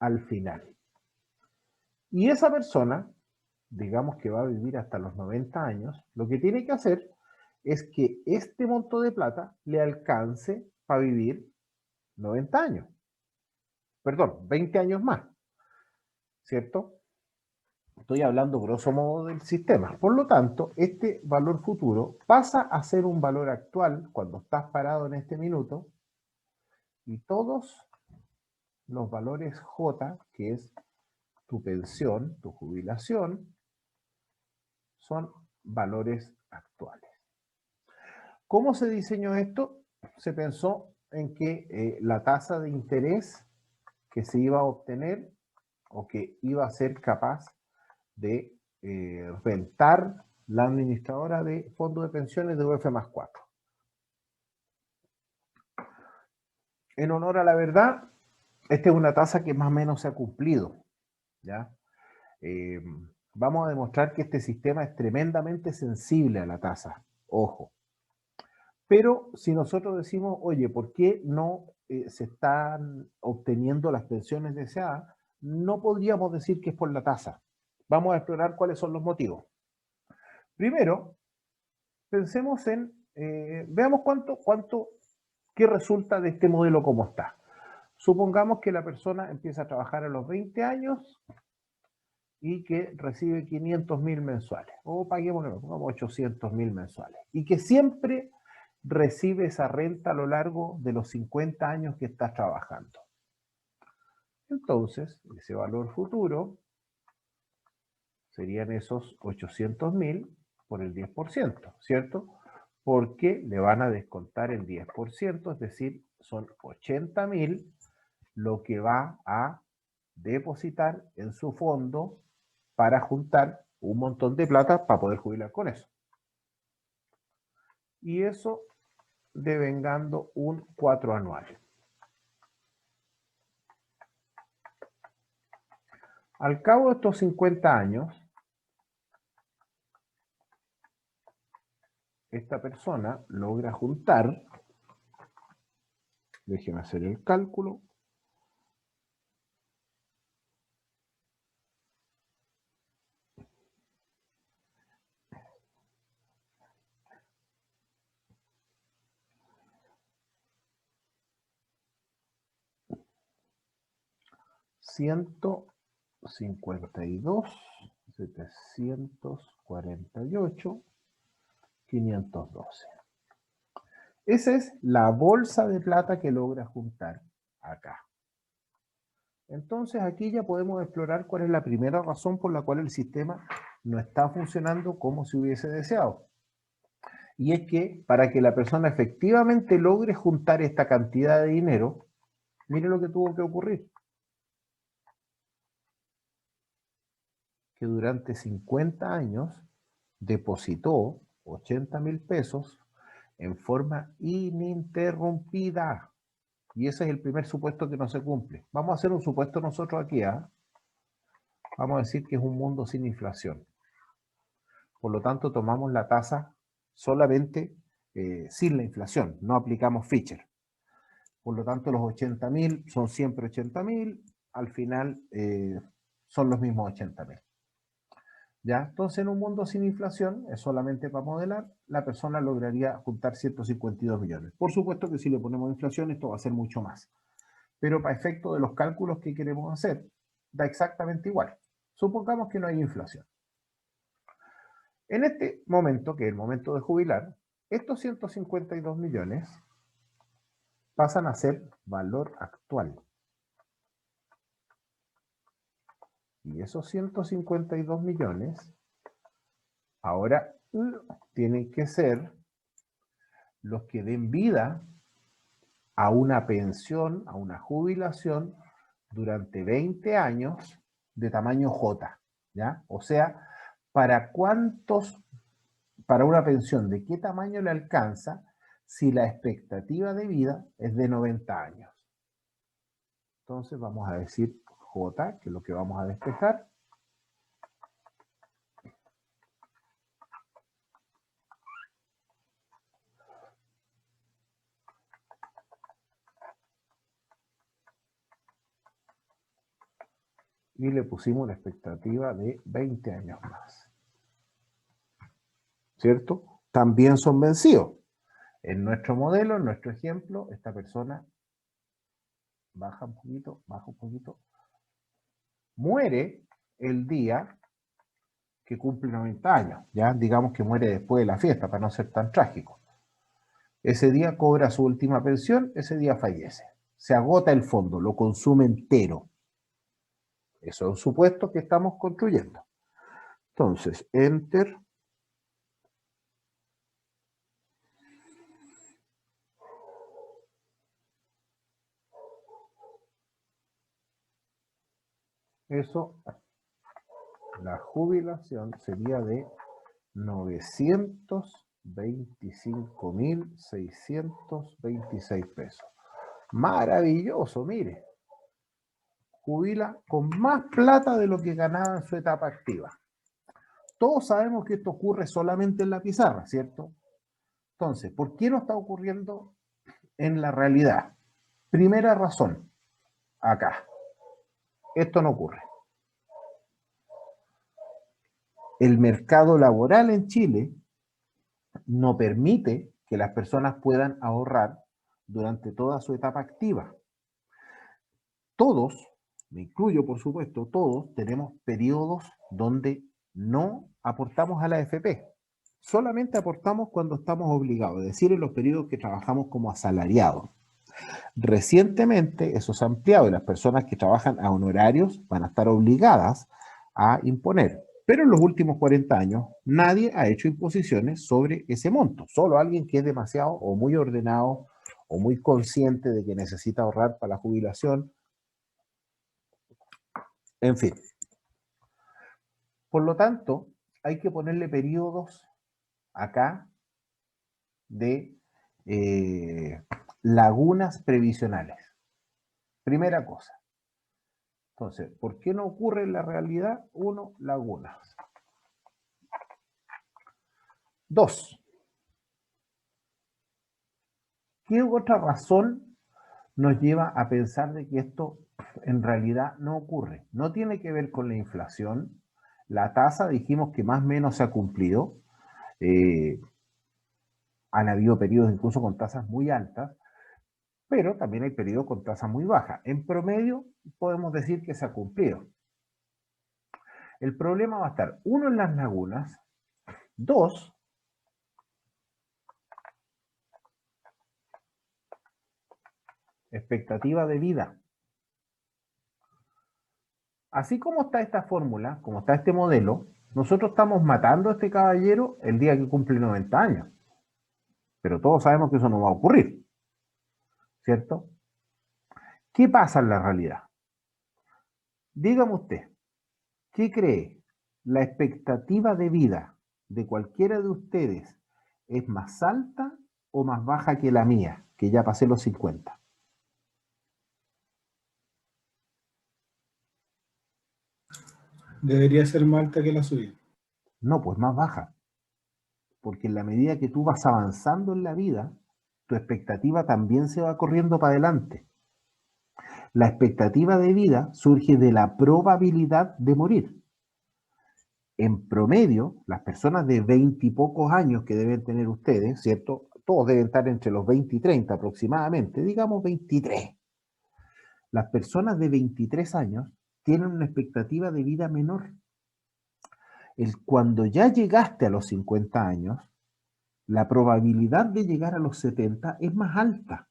al final. Y esa persona, digamos que va a vivir hasta los 90 años, lo que tiene que hacer es que este monto de plata le alcance para vivir 90 años. Perdón, 20 años más, ¿cierto? Estoy hablando grosso modo del sistema. Por lo tanto, este valor futuro pasa a ser un valor actual cuando estás parado en este minuto y todos los valores J, que es tu pensión, tu jubilación, son valores actuales. ¿Cómo se diseñó esto? Se pensó en que la tasa de interés que se iba a obtener o que iba a ser capaz de rentar la administradora de fondos de pensiones de UF+4. En honor a la verdad, esta es una tasa que más o menos se ha cumplido, ¿ya? Vamos a demostrar que este sistema es tremendamente sensible a la tasa, ojo. Pero si nosotros decimos, oye, ¿por qué no se están obteniendo las pensiones deseadas? No podríamos decir que es por la tasa. Vamos a explorar cuáles son los motivos. Primero, pensemos en, veamos qué resulta de este modelo como está. Supongamos que la persona empieza a trabajar a los 20 años y que recibe 500.000 mensuales, o paguémoslo, pongamos 800.000 mensuales, y que siempre recibe esa renta a lo largo de los 50 años que estás trabajando. Entonces, ese valor futuro serían esos 800.000 por el 10%, ¿cierto? Porque le van a descontar el 10%, es decir, son 80.000 lo que va a depositar en su fondo para juntar un montón de plata para poder jubilar con eso. Y eso devengando un 4 anual. Al cabo de estos 50 años, esta persona logra juntar, déjenme hacer el cálculo, $152, 748, 512. Esa es la bolsa de plata que logra juntar acá. Entonces aquí ya podemos explorar cuál es la primera razón por la cual el sistema no está funcionando como se hubiese deseado. Y es que para que la persona efectivamente logre juntar esta cantidad de dinero, mire lo que tuvo que ocurrir. Que durante 50 años depositó 80.000 pesos en forma ininterrumpida. Y ese es el primer supuesto que no se cumple. Vamos a hacer un supuesto nosotros aquí, ¿ah? Vamos a decir que es un mundo sin inflación. Por lo tanto, tomamos la tasa solamente sin la inflación, no aplicamos Fischer. Por lo tanto, los 80.000 son siempre 80.000, al final son los mismos 80.000. ¿Ya? Entonces, en un mundo sin inflación, es solamente para modelar, la persona lograría juntar 152 millones. Por supuesto que si le ponemos inflación, esto va a ser mucho más. Pero para efecto de los cálculos que queremos hacer, da exactamente igual. Supongamos que no hay inflación. En este momento, que es el momento de jubilar, estos 152 millones pasan a ser valor actual. Y esos 152 millones ahora tienen que ser los que den vida a una pensión, a una jubilación durante 20 años de tamaño J, ¿ya? O sea, ¿para una pensión de qué tamaño le alcanza si la expectativa de vida es de 90 años? Entonces vamos a decir J, que es lo que vamos a despejar. Y le pusimos la expectativa de 20 años más. ¿Cierto? También son vencidos. En nuestro modelo, en nuestro ejemplo, esta persona baja un poquito, muere el día que cumple 90 años. Ya digamos que muere después de la fiesta, para no ser tan trágico. Ese día cobra su última pensión, ese día fallece. se agota el fondo, lo consume entero. Eso es un supuesto que estamos construyendo. Entonces, enter. Eso, la jubilación sería de 925.626 pesos. Maravilloso, mire. Jubila con más plata de lo que ganaba en su etapa activa. Todos sabemos que esto ocurre solamente en la pizarra, ¿cierto? Entonces, ¿por qué no está ocurriendo en la realidad? Primera razón, acá. Esto no ocurre. El mercado laboral en Chile no permite que las personas puedan ahorrar durante toda su etapa activa. Todos, me incluyo por supuesto, todos tenemos periodos donde no aportamos a la AFP. Solamente aportamos cuando estamos obligados, es decir, en los periodos que trabajamos como asalariados. Recientemente eso se ha ampliado y las personas que trabajan a honorarios van a estar obligadas a imponer. Pero en los últimos 40 años nadie ha hecho imposiciones sobre ese monto. Solo alguien que es demasiado o muy ordenado o muy consciente de que necesita ahorrar para la jubilación. En fin. Por lo tanto, hay que ponerle periodos acá de lagunas previsionales. Primera cosa. Entonces, ¿por qué no ocurre en la realidad? 1, lagunas. 2, ¿qué otra razón nos lleva a pensar de que esto en realidad no ocurre? No tiene que ver con la inflación. La tasa dijimos que más o menos se ha cumplido. Han habido periodos incluso con tasas muy altas, pero también hay periodos con tasas muy bajas. En promedio podemos decir que se ha cumplido. El problema va a estar, 1, en las lagunas. 2, expectativa de vida. Así como está esta fórmula, como está este modelo, nosotros estamos matando a este caballero el día que cumple 90 años. Pero todos sabemos que eso no va a ocurrir, ¿cierto? ¿Qué pasa en la realidad? Dígame usted, ¿qué cree? ¿La expectativa de vida de cualquiera de ustedes es más alta o más baja que la mía, que ya pasé los 50? Debería ser más alta que la suya. No, pues más baja. Porque en la medida que tú vas avanzando en la vida, tu expectativa también se va corriendo para adelante. La expectativa de vida surge de la probabilidad de morir. En promedio, las personas de 20 y pocos años que deben tener ustedes, ¿cierto? Todos deben estar entre los 20 y 30 aproximadamente, digamos 23. Las personas de 23 años tienen una expectativa de vida menor. Cuando ya llegaste a los 50 años, la probabilidad de llegar a los 70 es más alta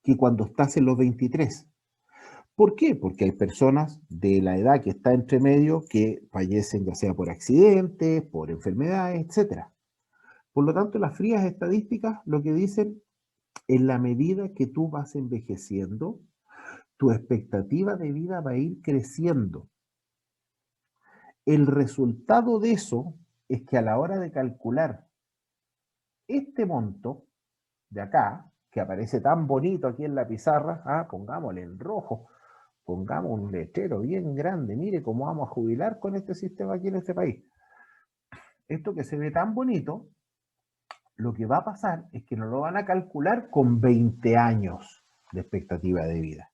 que cuando estás en los 23. ¿Por qué? Porque hay personas de la edad que está entre medio que fallecen ya sea por accidentes, por enfermedades, etc. Por lo tanto, las frías estadísticas lo que dicen, en la medida que tú vas envejeciendo, tu expectativa de vida va a ir creciendo. El resultado de eso es que a la hora de calcular este monto de acá, que aparece tan bonito aquí en la pizarra, pongámosle en rojo, pongamos un letrero bien grande, mire cómo vamos a jubilar con este sistema aquí en este país. Esto que se ve tan bonito, lo que va a pasar es que nos lo van a calcular con 20 años de expectativa de vida.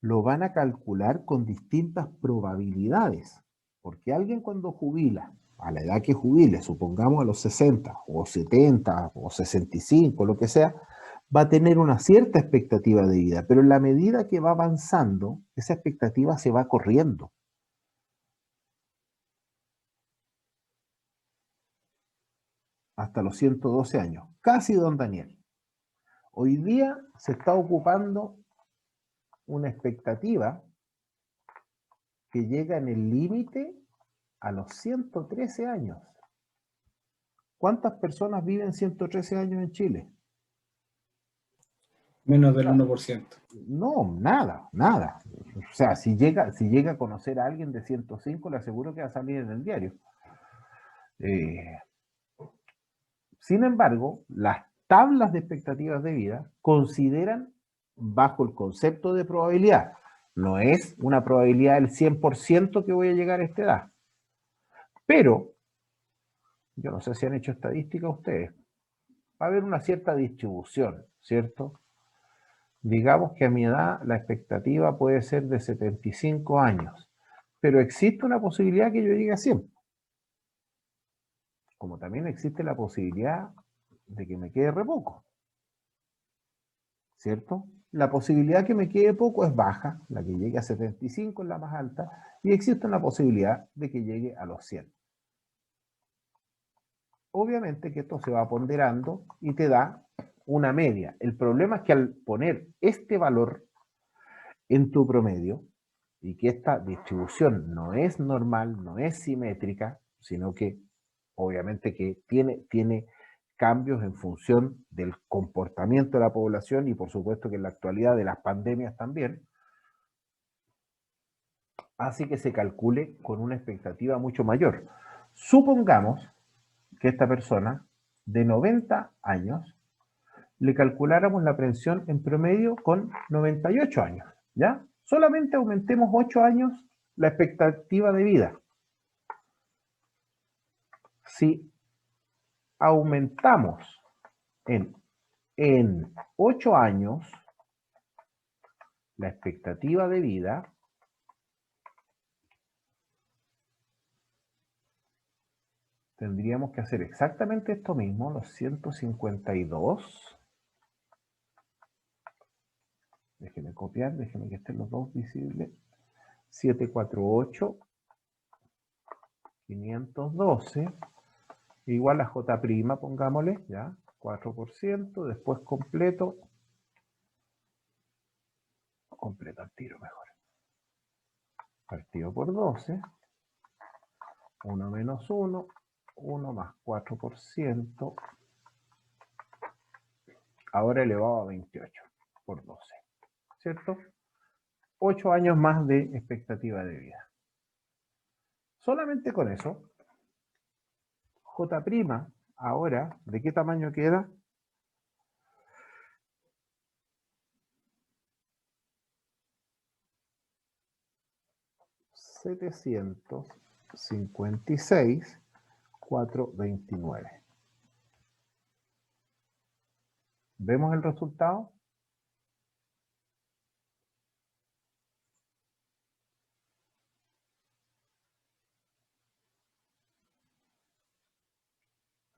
Lo van a calcular con distintas probabilidades, porque alguien cuando jubila, a la edad que jubile, supongamos a los 60 o 70 o 65, lo que sea, va a tener una cierta expectativa de vida, pero en la medida que va avanzando, esa expectativa se va corriendo. Hasta los 112 años, casi don Daniel. Hoy día se está ocupando una expectativa que llega en el límite a los 113 años. ¿Cuántas personas viven 113 años en Chile? Menos del 1%. No, nada, nada. O sea, si llega a conocer a alguien de 105, le aseguro que va a salir en el diario. Sin embargo, las tablas de expectativas de vida consideran bajo el concepto de probabilidad. No es una probabilidad del 100% que voy a llegar a esta edad. Pero, yo no sé si han hecho estadística ustedes, va a haber una cierta distribución, ¿cierto? Digamos que a mi edad la expectativa puede ser de 75 años, pero existe una posibilidad que yo llegue a 100. Como también existe la posibilidad de que me quede re poco, ¿cierto? La posibilidad que me quede poco es baja, la que llegue a 75 es la más alta, y existe una posibilidad de que llegue a los 100. Obviamente que esto se va ponderando y te da una media. El problema es que al poner este valor en tu promedio, y que esta distribución no es normal, no es simétrica, sino que obviamente que tiene cambios en función del comportamiento de la población y por supuesto que en la actualidad de las pandemias también, así que se calcule con una expectativa mucho mayor. Supongamos que esta persona de 90 años le calculáramos la pensión en promedio con 98 años, ¿ya? Solamente aumentemos 8 años la expectativa de vida. Si aumentamos en 8 años la expectativa de vida, tendríamos que hacer exactamente esto mismo, los 152. Déjenme copiar, déjenme que estén los dos visibles. 748, 512, igual a J', pongámosle, ya, 4%, después completo al tiro mejor. Partido por 12, 1 menos 1, 1 más 4%, ahora elevado a 28 por 12, ¿cierto? 8 años más de expectativa de vida. Solamente con eso, J' ahora, ¿de qué tamaño queda? $756,429. ¿Vemos el resultado?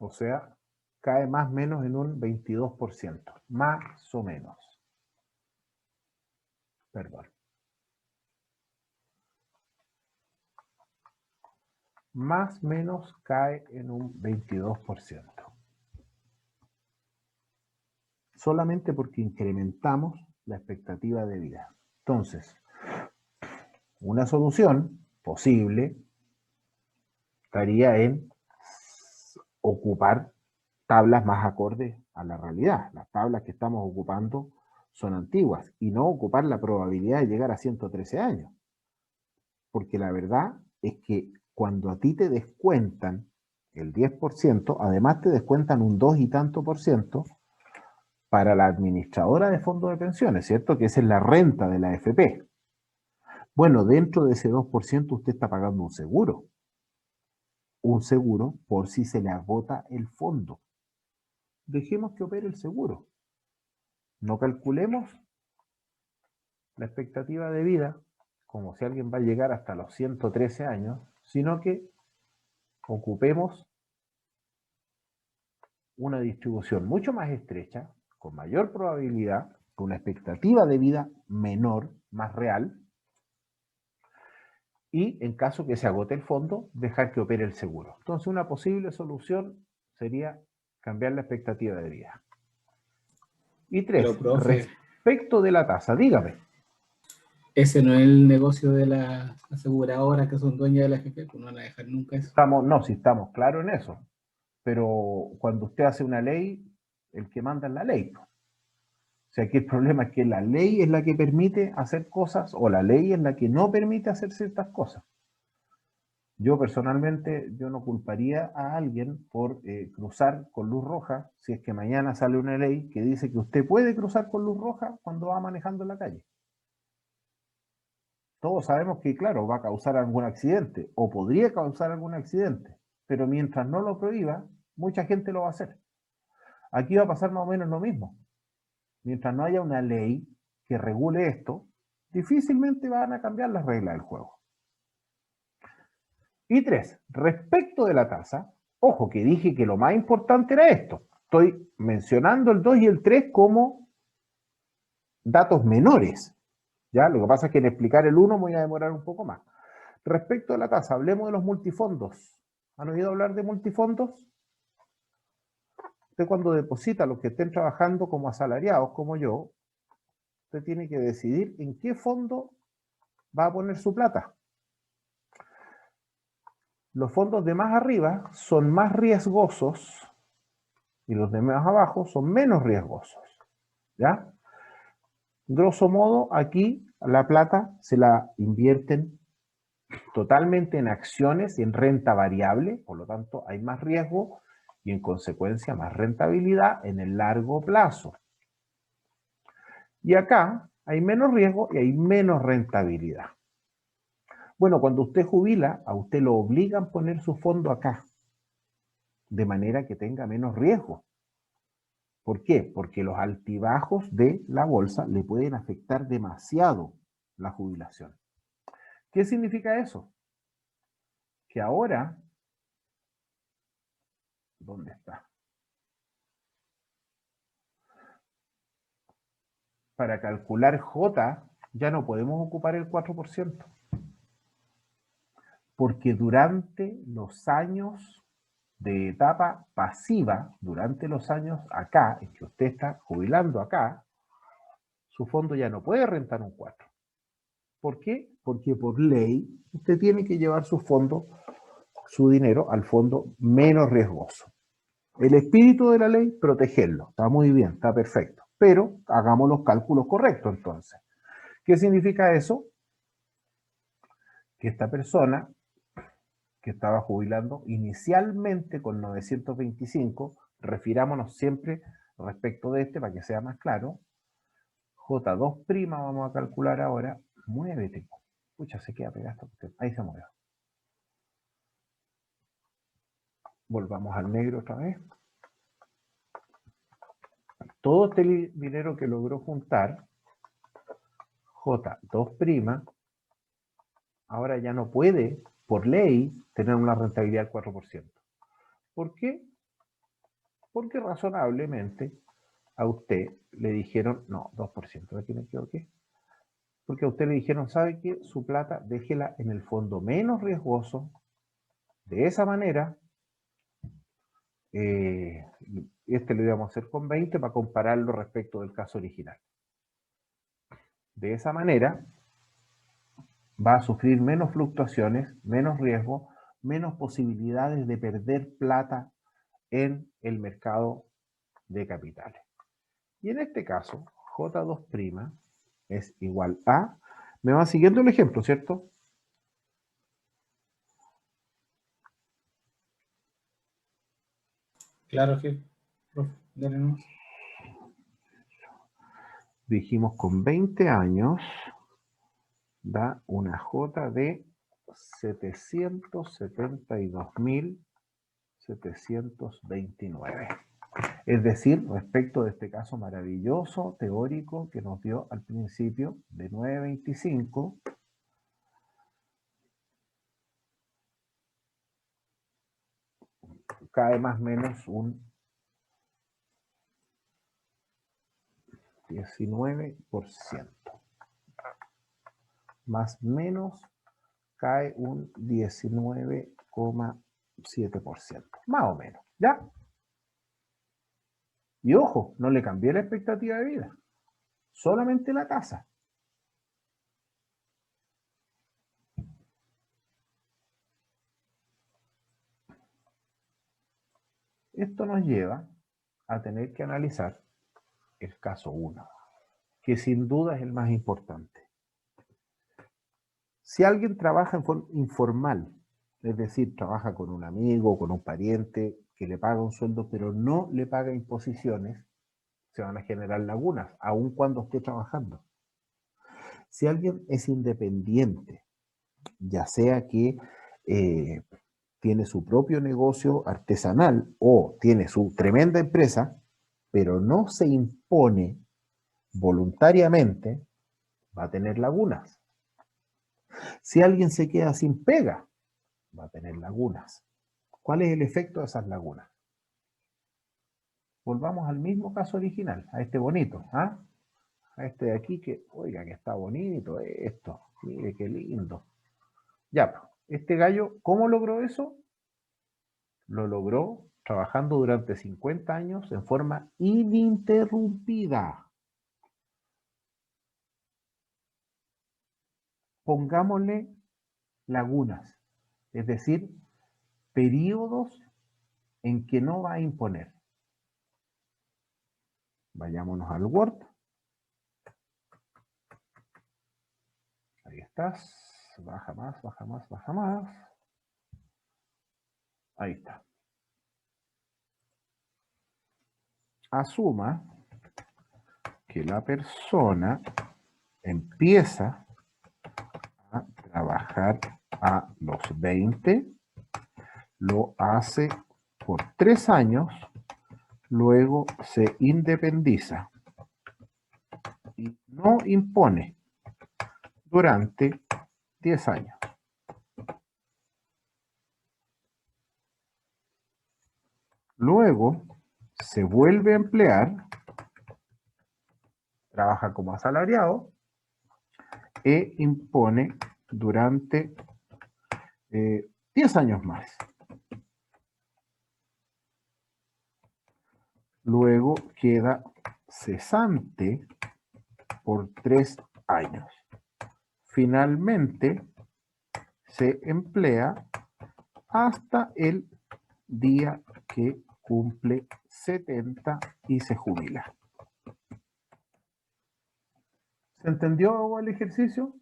O sea, cae más o menos en un 22%, más o menos. Perdón. Más o menos cae en un 22%. Solamente porque incrementamos la expectativa de vida. Entonces, una solución posible estaría en ocupar tablas más acordes a la realidad. Las tablas que estamos ocupando son antiguas y no ocupar la probabilidad de llegar a 113 años. Porque la verdad es que cuando a ti te descuentan el 10%, además te descuentan un 2 y tanto por ciento para la administradora de fondos de pensiones, ¿cierto? Que esa es la renta de la AFP. Bueno, dentro de ese 2% usted está pagando un seguro. Un seguro por si se le agota el fondo. Dejemos que opere el seguro. No calculemos la expectativa de vida como si alguien va a llegar hasta los 113 años, sino que ocupemos una distribución mucho más estrecha, con mayor probabilidad, con una expectativa de vida menor, más real, y en caso que se agote el fondo, dejar que opere el seguro. Entonces, una posible solución sería cambiar la expectativa de vida. Y 3, Pero, profe, respecto de la tasa, dígame. ese no es el negocio de las aseguradoras que son dueñas de la AFP, pues no van a dejar nunca eso. Si estamos claros en eso. Pero cuando usted hace una ley, el que manda es la ley. O sea, aquí el problema es que la ley es la que permite hacer cosas o la ley es la que no permite hacer ciertas cosas. Yo personalmente, yo no culparía a alguien por cruzar con luz roja si es que mañana sale una ley que dice que usted puede cruzar con luz roja cuando va manejando en la calle. Todos sabemos que, claro, va a causar algún accidente o podría causar algún accidente, pero mientras no lo prohíba, mucha gente lo va a hacer. Aquí va a pasar más o menos lo mismo. Mientras no haya una ley que regule esto, difícilmente van a cambiar las reglas del juego. Y 3, respecto de la tasa, ojo que dije que lo más importante era esto. Estoy mencionando el 2 y el 3 como datos menores. ¿Ya? Lo que pasa es que en explicar el 1 me voy a demorar un poco más. Respecto de la tasa, hablemos de los multifondos. ¿Han oído hablar de multifondos? Usted cuando deposita a los que estén trabajando como asalariados, como yo, usted tiene que decidir en qué fondo va a poner su plata. Los fondos de más arriba son más riesgosos y los de más abajo son menos riesgosos. ¿Ya? Grosso modo, aquí la plata se la invierten totalmente en acciones y en renta variable, por lo tanto hay más riesgo y en consecuencia más rentabilidad en el largo plazo. Y acá hay menos riesgo y hay menos rentabilidad. Bueno, cuando usted jubila, a usted lo obligan a poner su fondo acá, de manera que tenga menos riesgo. ¿Por qué? Porque los altibajos de la bolsa le pueden afectar demasiado la jubilación. ¿Qué significa eso? Que ahora, ¿dónde está? Para calcular J ya no podemos ocupar el 4%. Porque durante los años de etapa pasiva, durante los años acá, en que usted está jubilando acá, su fondo ya no puede rentar un 4. ¿Por qué? Porque por ley usted tiene que llevar su fondo, su dinero al fondo menos riesgoso. El espíritu de la ley, protegerlo. Está muy bien, está perfecto. Pero hagamos los cálculos correctos entonces. ¿Qué significa eso? Que esta persona que estaba jubilando inicialmente con 925, refirámonos siempre respecto de este para que sea más claro, J2' vamos a calcular ahora, muévete. Pucha, se queda pegado. Ahí se mueve. Volvamos al negro otra vez. Todo este dinero que logró juntar, J2', ahora ya no puede, por ley, tener una rentabilidad del 4%. ¿Por qué? Porque razonablemente a usted le dijeron, no, 2%, aquí me equivoqué. Porque a usted le dijeron, ¿sabe qué? Su plata déjela en el fondo menos riesgoso. De esa manera, este lo íbamos a hacer con 20 para compararlo respecto del caso original. De esa manera, va a sufrir menos fluctuaciones, menos riesgo, menos posibilidades de perder plata en el mercado de capitales. Y en este caso, J2' es igual a... Me va siguiendo el ejemplo, ¿cierto? Claro que, profe, dale nomás. Dijimos con 20 años da una J de 772.729. Es decir, respecto de este caso maravilloso teórico que nos dio al principio de 9.25, cae más o menos un 19%. Más o menos cae un 19,7%. Más o menos, ¿ya? Y ojo, no le cambié la expectativa de vida, solamente la tasa. Esto nos lleva a tener que analizar el caso 1, que sin duda es el más importante. Si alguien trabaja en forma informal, es decir, trabaja con un amigo, con un pariente, que le paga un sueldo, pero no le paga imposiciones, se van a generar lagunas, aun cuando esté trabajando. Si alguien es independiente, ya sea que tiene su propio negocio artesanal o tiene su tremenda empresa, pero no se impone voluntariamente, va a tener lagunas. Si alguien se queda sin pega, va a tener lagunas. ¿Cuál es el efecto de esas lagunas? Volvamos al mismo caso original, a este bonito, ¿ah? A este de aquí que, oiga, que está bonito esto, mire qué lindo. Ya, pues, este gallo, ¿cómo logró eso? Lo logró trabajando durante 50 años en forma ininterrumpida. Pongámosle lagunas, es decir, periodos en que no va a imponer. Vayámonos al Word. Ahí estás. Baja más, baja más, baja más. Ahí está. Asuma que la persona empieza a trabajar a los 20, lo hace por 3 años, luego se independiza y no impone durante 10 años. Luego se vuelve a emplear, trabaja como asalariado e impone durante 10 años más. Luego queda cesante por 3 años. Finalmente se emplea hasta el día que cumple 70 y se jubila. ¿Se entendió el ejercicio?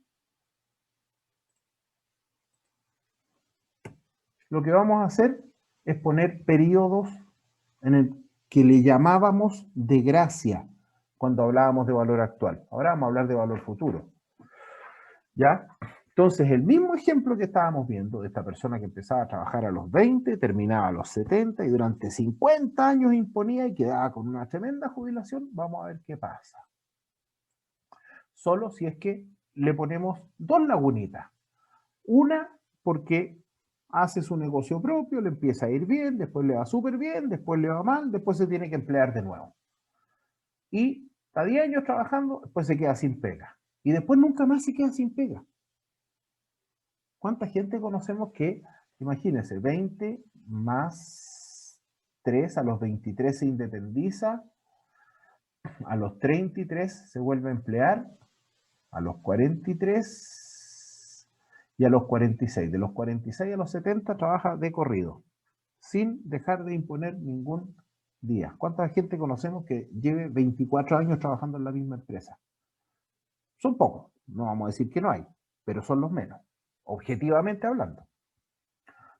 Lo que vamos a hacer es poner periodos en el que le llamábamos de gracia cuando hablábamos de valor actual. Ahora vamos a hablar de valor futuro. ¿Ya? Entonces, el mismo ejemplo que estábamos viendo de esta persona que empezaba a trabajar a los 20, terminaba a los 70 y durante 50 años imponía y quedaba con una tremenda jubilación, vamos a ver qué pasa. Solo si es que le ponemos 2 lagunitas. Una, porque hace su negocio propio, le empieza a ir bien, después le va súper bien, después le va mal, después se tiene que emplear de nuevo. Y está 10 años trabajando, después se queda sin pega. Y después nunca más se queda sin pega. ¿Cuánta gente conocemos que, imagínense, 20 más 3, a los 23 se independiza, a los 33 se vuelve a emplear, a los 43 y a los 46. De los 46 a los 70 trabaja de corrido, sin dejar de imponer ningún día. ¿Cuánta gente conocemos que lleve 24 años trabajando en la misma empresa? Son pocos, no vamos a decir que no hay, pero son los menos, objetivamente hablando.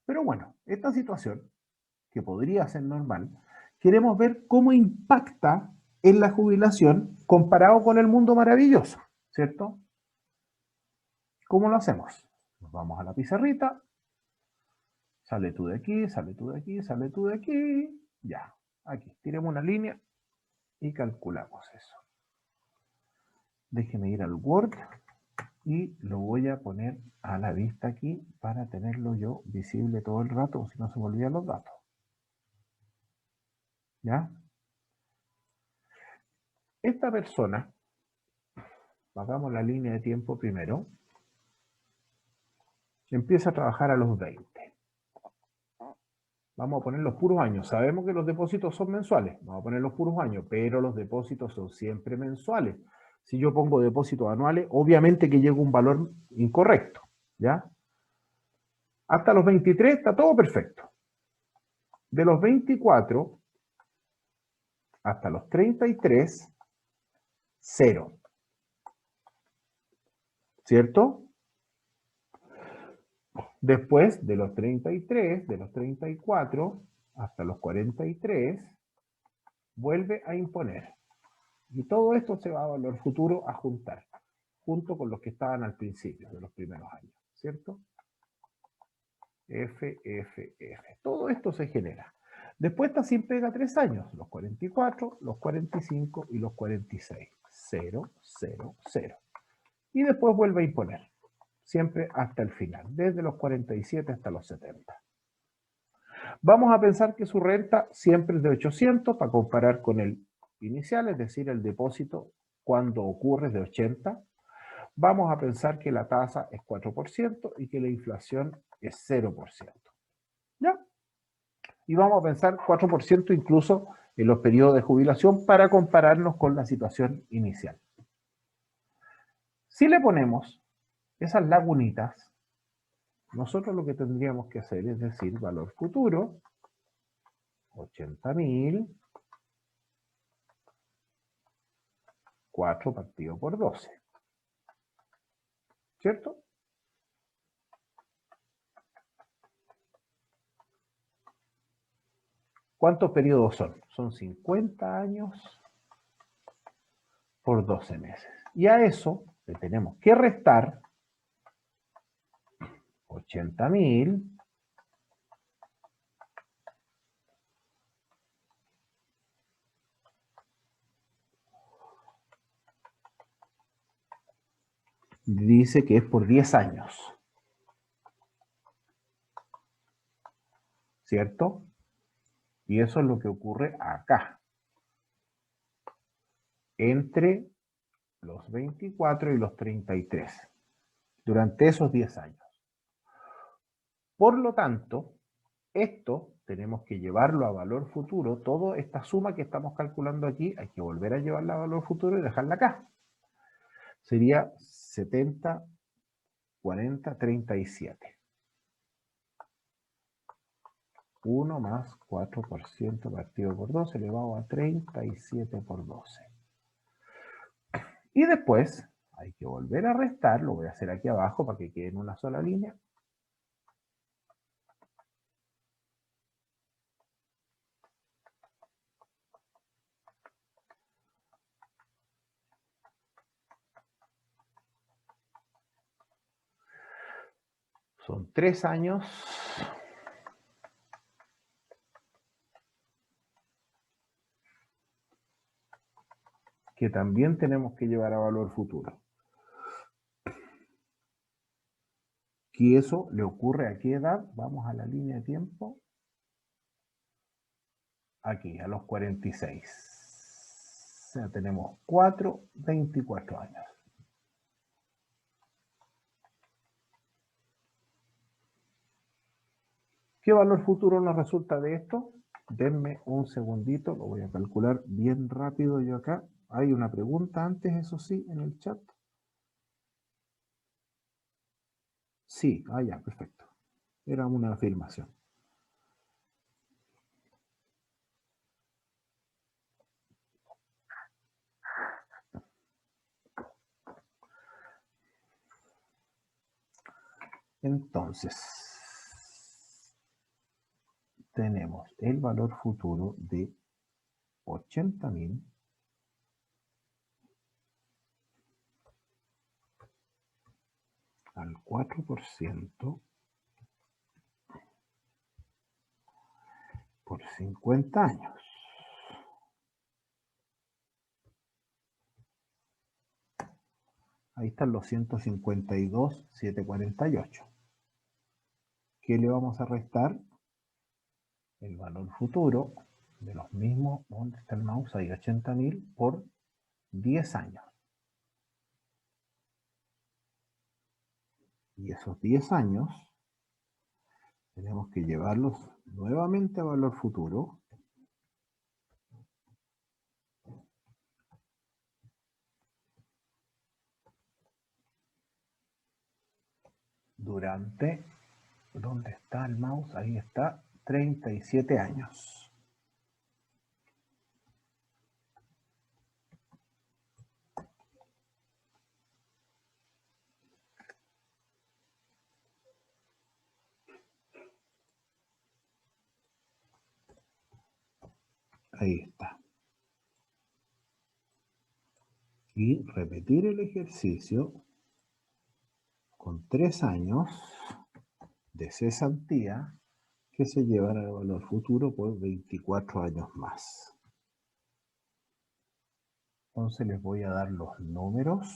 Pero bueno, esta situación, que podría ser normal, queremos ver cómo impacta en la jubilación comparado con el mundo maravilloso, ¿cierto? ¿Cómo lo hacemos? Nos vamos a la pizarrita, sale tú de aquí, sale tú de aquí, sale tú de aquí, ya, aquí, tiremos una línea y calculamos eso. Déjeme ir al Word y lo voy a poner a la vista aquí para tenerlo yo visible todo el rato, si no se me olvidan los datos. ¿Ya? Esta persona, hagamos la línea de tiempo primero, empieza a trabajar a los 20. Vamos a poner los puros años. Sabemos que los depósitos son mensuales. Vamos a poner los puros años, pero los depósitos son siempre mensuales. Si yo pongo depósitos anuales, obviamente que llega un valor incorrecto, ¿ya? Hasta los 23 está todo perfecto. De los 24 hasta los 33, 0. ¿Cierto? Después de los 33, de los 34 hasta los 43, vuelve a imponer. Y todo esto se va a valor futuro a juntar, junto con los que estaban al principio de los primeros años, ¿cierto? F, F, F. Todo esto se genera. Después está sin pega 3 años, los 44, los 45 y los 46. 0, 0, 0. Y después vuelve a imponer, siempre hasta el final, desde los 47 hasta los 70. Vamos a pensar que su renta siempre es de 800 para comparar con el inicial, es decir, el depósito cuando ocurre es de 80. Vamos a pensar que la tasa es 4% y que la inflación es 0%. ¿Ya? Y vamos a pensar 4% incluso en los periodos de jubilación para compararnos con la situación inicial. Si le ponemos esas lagunitas, nosotros lo que tendríamos que hacer es decir valor futuro, 80.000, 4 partido por 12. ¿Cierto? ¿Cuántos periodos son? Son 50 años por 12 meses. Y a eso le tenemos que restar 80.000 dice que es por 10 años. ¿Cierto? Y eso es lo que ocurre acá. Entre los 24 y los 33. Durante esos 10 años. Por lo tanto, esto tenemos que llevarlo a valor futuro. Toda esta suma que estamos calculando aquí, hay que volver a llevarla a valor futuro y dejarla acá. Sería 70, 40, 37. 1 más 4% partido por 12 elevado a 37 por 12. Y después hay que volver a restar, lo voy a hacer aquí abajo para que quede en una sola línea. Son 3 años. Que también tenemos que llevar a valor futuro. ¿Y eso le ocurre a qué edad? Vamos a la línea de tiempo. Aquí, a los 46. O sea, tenemos 24 años. ¿Qué valor futuro nos resulta de esto? Denme un segundito, lo voy a calcular bien rápido yo acá. Hay una pregunta antes, eso sí, en el chat. Sí, ya, perfecto. Era una afirmación. Entonces, tenemos el valor futuro de 80.000 al 4% por 50 años. Ahí están los 152.748. ¿Qué le vamos a restar? El valor futuro de los mismos, ¿dónde está el mouse? Ahí, 80.000 por 10 años. Y esos 10 años Tenemos que llevarlos nuevamente a valor futuro. Durante, ¿dónde está el mouse? Ahí está, 37 años. Ahí está. Y repetir el ejercicio con 3 años de cesantía que se llevan al valor futuro por 24 años más. Entonces les voy a dar los números.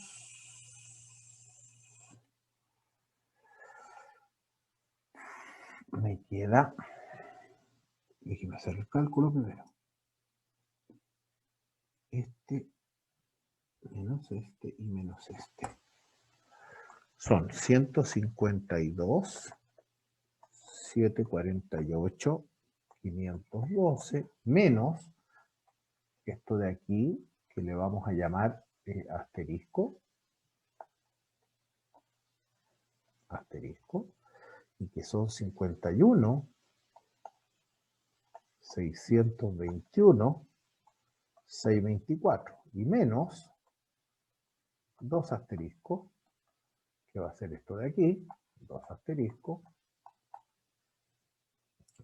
Me queda, déjenme hacer el cálculo primero. Este menos este y menos este. Son 152, 748, 512, menos esto de aquí, que le vamos a llamar asterisco. Asterisco. Y que son 51, 621, 624. Y menos 2 asteriscos, que va a ser esto de aquí, 2 asteriscos,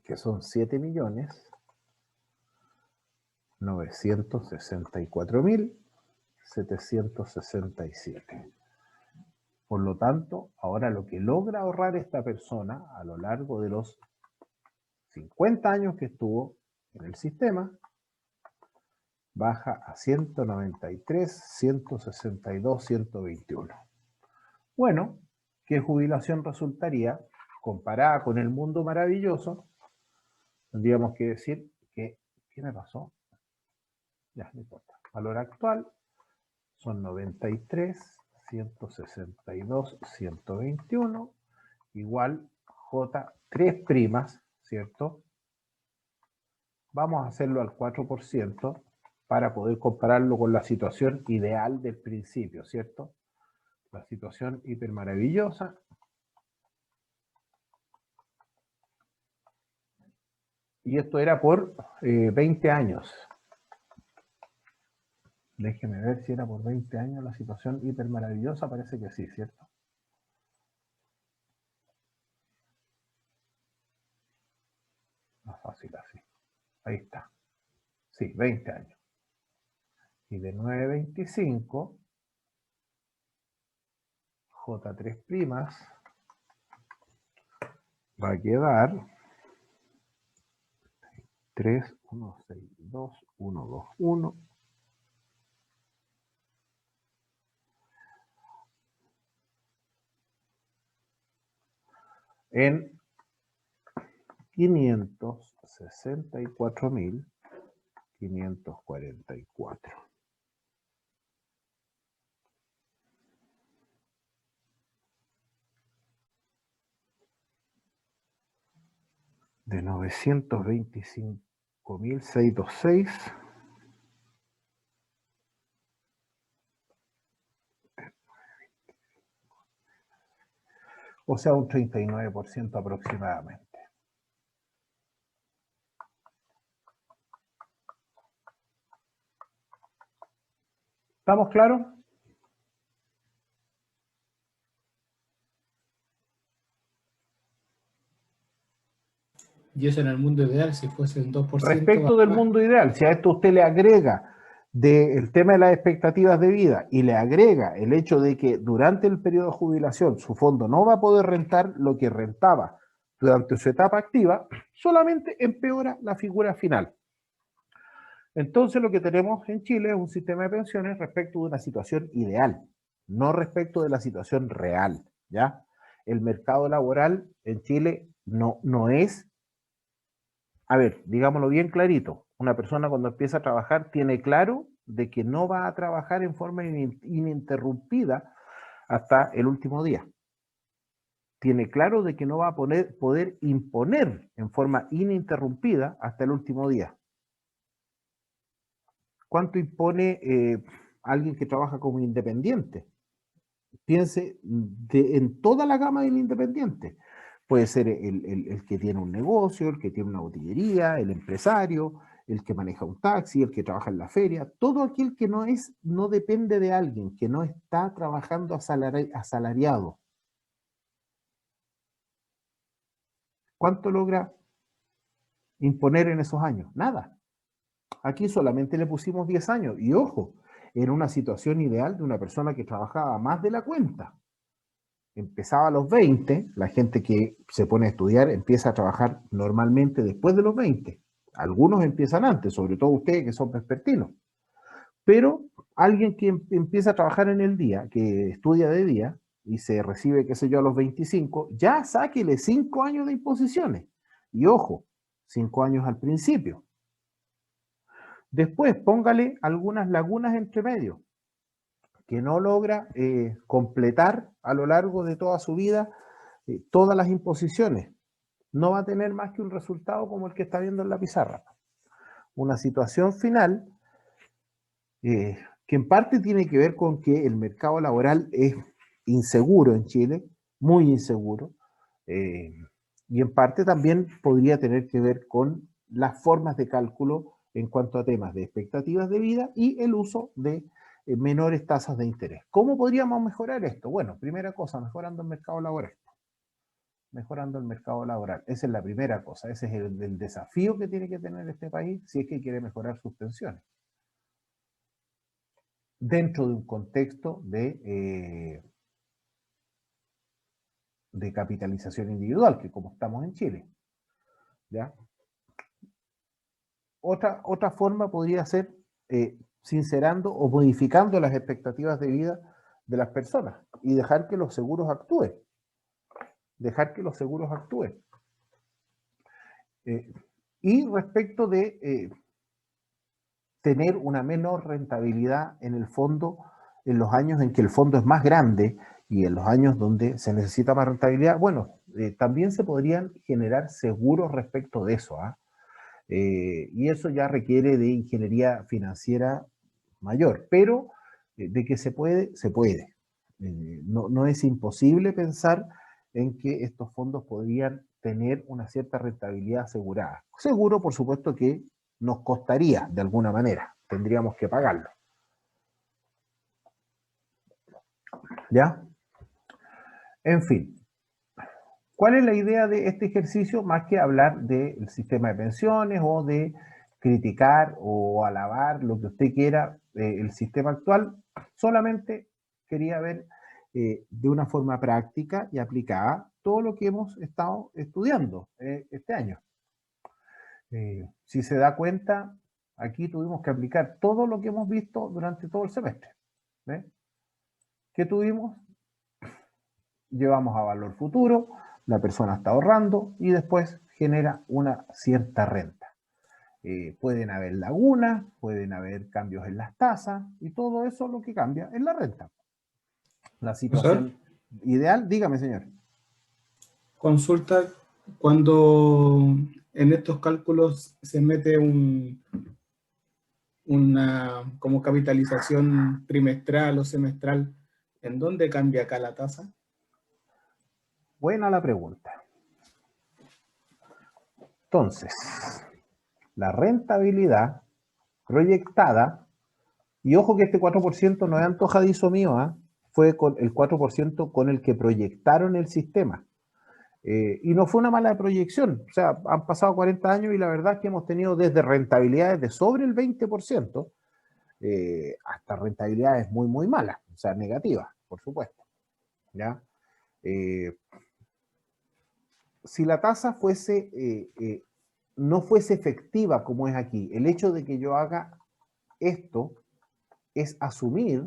que son 7.964.767. Por lo tanto, ahora lo que logra ahorrar esta persona a lo largo de los 50 años que estuvo en el sistema, baja a 193, 162, 121. Bueno, ¿qué jubilación resultaría? Comparada con el mundo maravilloso, tendríamos que decir que, ¿qué me pasó? Ya, no importa. Valor actual son 93, 162, 121, igual J3 primas, ¿cierto? Vamos a hacerlo al 4% para poder compararlo con la situación ideal del principio, ¿cierto? La situación hiper maravillosa. Y esto era por 20 años. Déjeme ver si era por 20 años la situación hiper maravillosa. Parece que sí, ¿cierto? Más fácil así. Ahí está. Sí, 20 años. Y de 9.25, J3 primas va a quedar 3, 1, 6, 2, 1, 2, 1. En 564.544. De 925.626. O sea, un 39% aproximadamente. ¿Estamos claros? Y eso en el mundo ideal, si fuese un 2%. Respecto del mundo ideal, si a esto usted le agrega del tema de las expectativas de vida y le agrega el hecho de que durante el periodo de jubilación su fondo no va a poder rentar lo que rentaba durante su etapa activa, solamente empeora la figura final. Entonces lo que tenemos en Chile es un sistema de pensiones respecto de una situación ideal, no respecto de la situación real, ¿ya? El mercado laboral en Chile no es, a ver, digámoslo bien clarito, una persona cuando empieza a trabajar tiene claro de que no va a trabajar en forma ininterrumpida hasta el último día. tiene claro de que no va a poder imponer en forma ininterrumpida hasta el último día. ¿Cuánto impone alguien que trabaja como independiente? Piense en toda la gama del independiente. Puede ser el que tiene un negocio, el que tiene una botillería, el empresario, el que maneja un taxi, el que trabaja en la feria, todo aquel que no depende de alguien, que no está trabajando asalariado. ¿Cuánto logra imponer en esos años? Nada. Aquí solamente le pusimos 10 años. Y ojo, era una situación ideal de una persona que trabajaba más de la cuenta. Empezaba a los 20, la gente que se pone a estudiar empieza a trabajar normalmente después de los 20. Algunos empiezan antes, sobre todo ustedes que son vespertinos. Pero alguien que empieza a trabajar en el día, que estudia de día y se recibe, qué sé yo, a los 25, ya sáquele 5 años de imposiciones. Y ojo, 5 años al principio. Después póngale algunas lagunas entre medio que no logra completar a lo largo de toda su vida todas las imposiciones. No va a tener más que un resultado como el que está viendo en la pizarra. Una situación final que en parte tiene que ver con que el mercado laboral es inseguro en Chile, muy inseguro, y en parte también podría tener que ver con las formas de cálculo en cuanto a temas de expectativas de vida y el uso de menores tasas de interés. ¿Cómo podríamos mejorar esto? Bueno, primera cosa, mejorando el mercado laboral. Mejorando el mercado laboral. Esa es la primera cosa, ese es el desafío que tiene que tener este país si es que quiere mejorar sus pensiones. Dentro de un contexto de capitalización individual, que como estamos en Chile. ¿Ya? Otra forma podría ser sincerando o modificando las expectativas de vida de las personas y dejar que los seguros actúen. Dejar que los seguros actúen. Y respecto de tener una menor rentabilidad en el fondo, en los años en que el fondo es más grande y en los años donde se necesita más rentabilidad, bueno, también se podrían generar seguros respecto de eso, ¿ah? Y eso ya requiere de ingeniería financiera mayor, pero de que se puede, se puede. No es imposible pensar en que estos fondos podrían tener una cierta rentabilidad asegurada. Seguro, por supuesto, que nos costaría de alguna manera, tendríamos que pagarlo. ¿Ya? En fin. ¿Cuál es la idea de este ejercicio? Más que hablar del sistema de pensiones o de criticar o alabar lo que usted quiera el sistema actual, solamente quería ver de una forma práctica y aplicada todo lo que hemos estado estudiando este año. Si se da cuenta, aquí tuvimos que aplicar todo lo que hemos visto durante todo el semestre. ¿Ve? ¿Qué tuvimos? Llevamos a valor futuro, la persona está ahorrando y después genera una cierta renta. Pueden haber lagunas, pueden haber cambios en las tasas y todo eso lo que cambia es la renta. La situación ideal, dígame señor. Consulta cuando en estos cálculos se mete una como capitalización trimestral o semestral, ¿en dónde cambia acá la tasa? Buena la pregunta. Entonces, la rentabilidad proyectada, y ojo que este 4% no es antojadizo mío, ¿eh? Fue con el 4% con el que proyectaron el sistema. Y no fue una mala proyección, o sea, han pasado 40 años y la verdad es que hemos tenido desde rentabilidades de sobre el 20% hasta rentabilidades muy, muy malas, o sea, negativas, por supuesto. ¿Ya? Si la tasa fuese, no fuese efectiva como es aquí, el hecho de que yo haga esto es asumir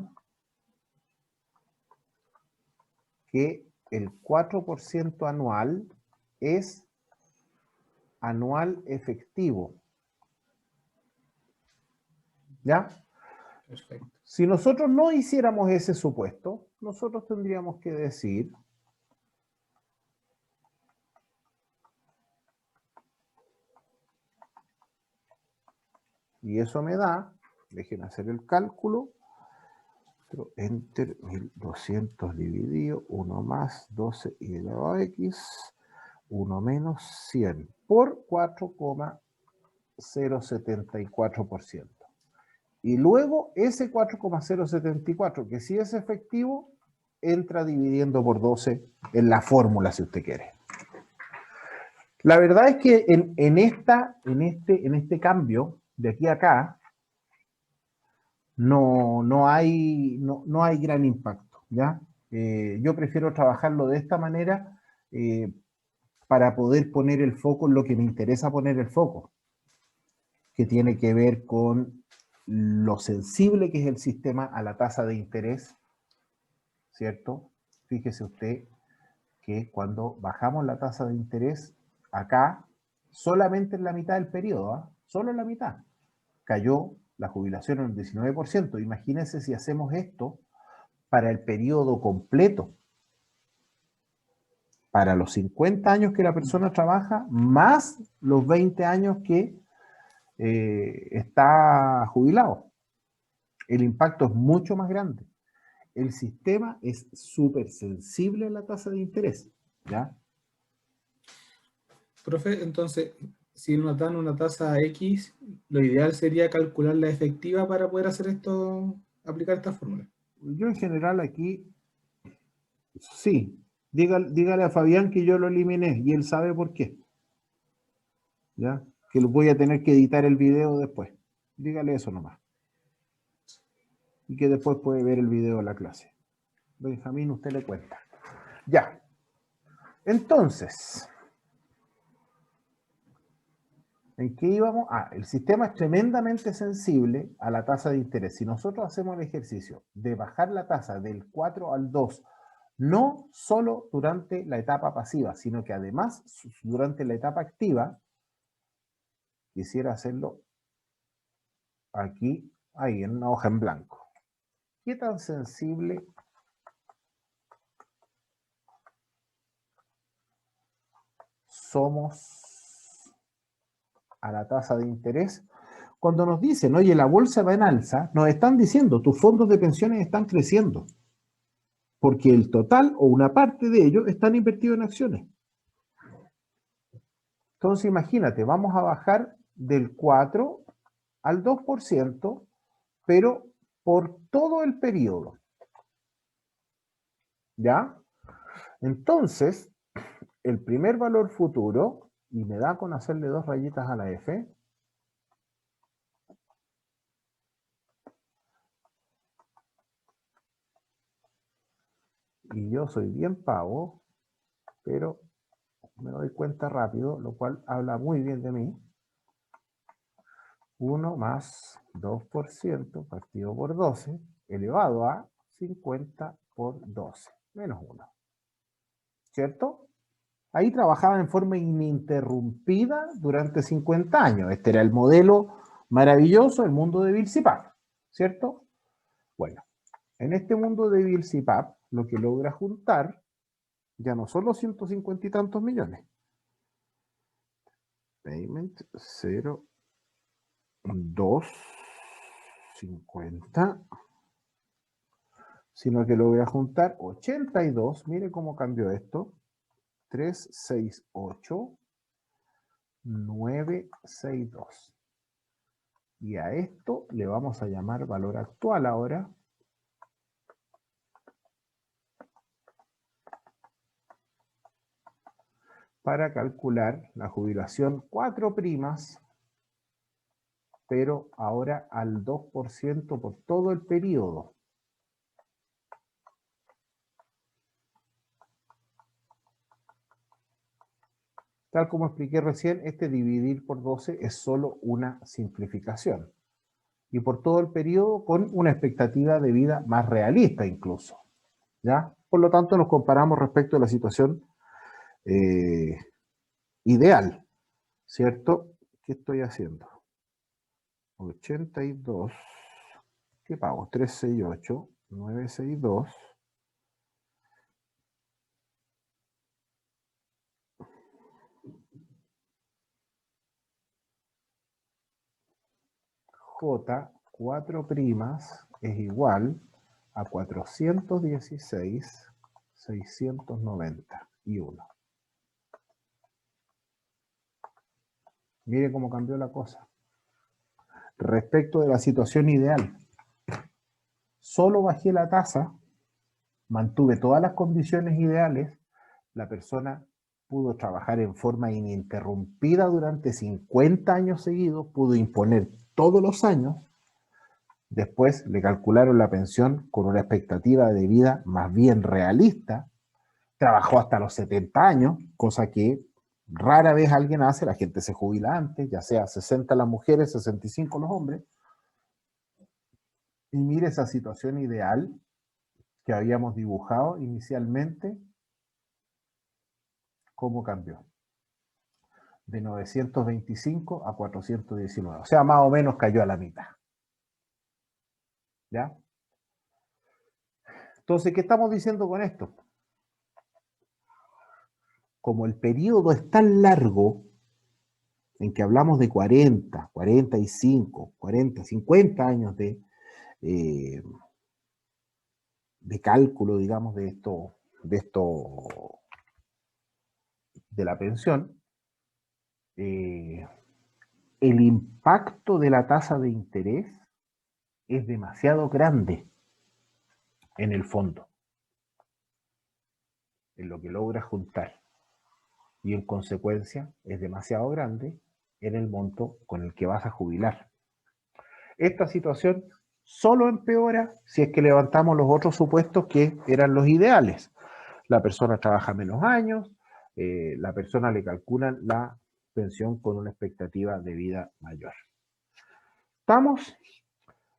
que el 4% anual es anual efectivo. ¿Ya? Perfecto. Si nosotros no hiciéramos ese supuesto, nosotros tendríamos que decir Y eso me da, dejen hacer el cálculo, enter 1200 dividido 1 más 12 y elevado a x, 1 menos 100 por 4,074%. Y luego ese 4,074, que sí es efectivo, entra dividiendo por 12 en la fórmula, si usted quiere. La verdad es que en este cambio, de aquí a acá, no hay gran impacto, ¿ya? Yo prefiero trabajarlo de esta manera para poder poner el foco en lo que me interesa poner el foco, que tiene que ver con lo sensible que es el sistema a la tasa de interés, ¿cierto? Fíjese usted que cuando bajamos la tasa de interés, acá, solamente en la mitad del periodo, ¿eh? Solo en la mitad, cayó la jubilación en un 19%. Imagínense si hacemos esto para el periodo completo, para los 50 años que la persona trabaja, más los 20 años que está jubilado. El impacto es mucho más grande. El sistema es súper sensible a la tasa de interés, ¿ya? Profe, entonces, si nos dan una tasa X, lo ideal sería calcular la efectiva para poder hacer esto, aplicar esta fórmula. Yo en general aquí, sí, dígale a Fabián que yo lo eliminé y él sabe por qué, ¿ya? Que lo voy a tener que editar el video después. Dígale eso nomás. Y que después puede ver el video de la clase. Benjamín, usted le cuenta. Ya. Entonces, ¿en qué íbamos? El sistema es tremendamente sensible a la tasa de interés. Si nosotros hacemos el ejercicio de bajar la tasa del 4 al 2, no solo durante la etapa pasiva, sino que además durante la etapa activa, quisiera hacerlo aquí, ahí, en una hoja en blanco. ¿Qué tan sensible somos a la tasa de interés? Cuando nos dicen, oye, la bolsa va en alza, nos están diciendo, tus fondos de pensiones están creciendo, porque el total o una parte de ellos están invertidos en acciones. Entonces, imagínate, vamos a bajar del 4 al 2%, pero por todo el periodo. ¿Ya? Entonces, el primer valor futuro, y me da con hacerle 2 rayitas a la F, y yo soy bien pavo, pero me doy cuenta rápido, lo cual habla muy bien de mí. 1 más 2% partido por 12, elevado a 50 por 12, menos 1. ¿Cierto? Ahí trabajaban en forma ininterrumpida durante 50 años. Este era el modelo maravilloso, el mundo de Vilsipap, ¿cierto? Bueno, en este mundo de Vilsipap, lo que logra juntar ya no son los 150 y tantos millones. Payment 0, 2, 50, sino que logra juntar 82, mire cómo cambió esto, 3, 6, 8, 9, 6, 2. Y a esto le vamos a llamar valor actual ahora. Para calcular la jubilación 4 primas, pero ahora al 2% por todo el periodo. Tal como expliqué recién, este dividir por 12 es solo una simplificación. Y por todo el periodo con una expectativa de vida más realista incluso, ¿ya? Por lo tanto, nos comparamos respecto a la situación ideal, ¿cierto? ¿Qué estoy haciendo? 82, ¿qué pago? 368, 962. J 4' es igual a 416,691. Mire cómo cambió la cosa. Respecto de la situación ideal, solo bajé la tasa, mantuve todas las condiciones ideales, la persona pudo trabajar en forma ininterrumpida durante 50 años seguidos, pudo imponer todos los años. Después le calcularon la pensión con una expectativa de vida más bien realista. Trabajó hasta los 70 años, cosa que rara vez alguien hace. La gente se jubila antes, ya sea 60 las mujeres, 65 los hombres. Y mire esa situación ideal que habíamos dibujado inicialmente, cómo cambió. De 925 a 419. O sea, más o menos cayó a la mitad. ¿Ya? Entonces, ¿qué estamos diciendo con esto? Como el periodo es tan largo, en que hablamos de 40, 45, 40, 50 años de cálculo, digamos, de la pensión, el impacto de la tasa de interés es demasiado grande en el fondo, en lo que logra juntar, y en consecuencia es demasiado grande en el monto con el que vas a jubilar. Esta situación solo empeora si es que levantamos los otros supuestos que eran los ideales. La persona trabaja menos años, la persona le calculan la pensión con una expectativa de vida mayor. ¿Estamos?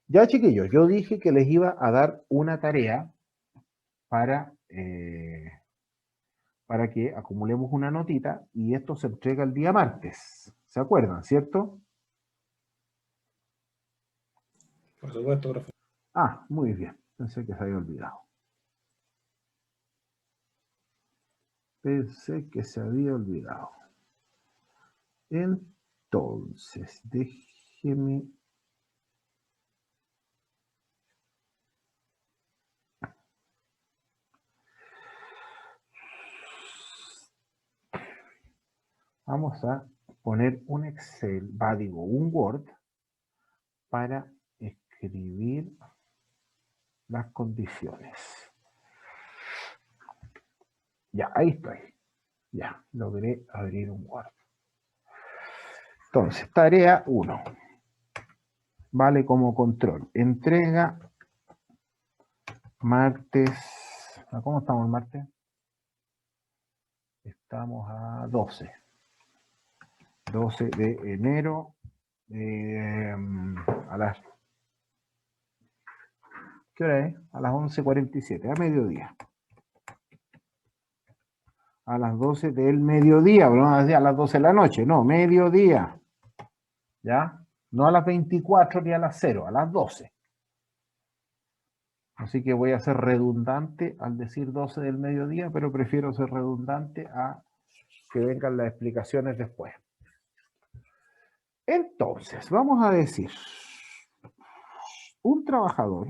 Ya, chiquillos, yo dije que les iba a dar una tarea para que acumulemos una notita, y esto se entrega el día martes. ¿Se acuerdan, cierto? Por supuesto, profe. Ah, muy bien. Pensé que se había olvidado. Pensé que se había olvidado. Entonces, déjeme... Vamos a poner un Excel, un Word, para escribir las condiciones. Ya, ahí estoy. Ya, logré abrir un Word. Entonces, tarea 1. Vale como control. Entrega martes. ¿Cómo estamos el martes? Estamos a 12. 12 de enero. A las... ¿Qué hora es? A las 11:47, a mediodía. A las 12 del mediodía, no a las 12 de la noche, no, mediodía. ¿Ya? No a las 24 ni a las 0, a las 12. Así que voy a ser redundante al decir 12 del mediodía, pero prefiero ser redundante a que vengan las explicaciones después. Entonces, vamos a decir, un trabajador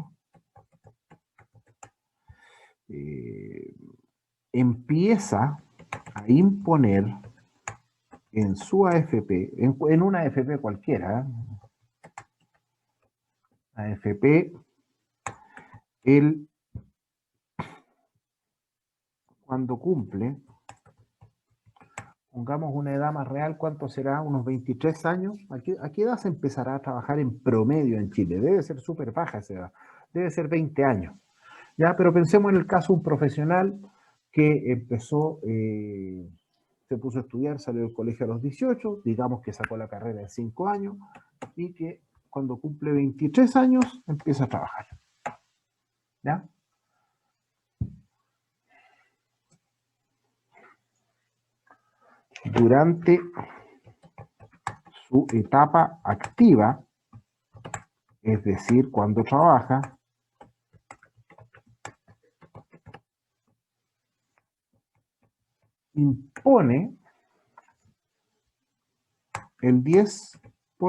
empieza a imponer en su AFP, en una AFP cualquiera, AFP, cuando cumple, pongamos una edad más real, ¿cuánto será? Unos 23 años. ¿A qué edad se empezará a trabajar en promedio en Chile? Debe ser súper baja esa edad, debe ser 20 años. ¿Ya? Pero pensemos en el caso de un profesional que empezó, se puso a estudiar, salió del colegio a los 18, digamos que sacó la carrera en 5 años, y que cuando cumple 23 años empieza a trabajar. ¿Ya? Durante su etapa activa, es decir, cuando trabaja, impone el 10%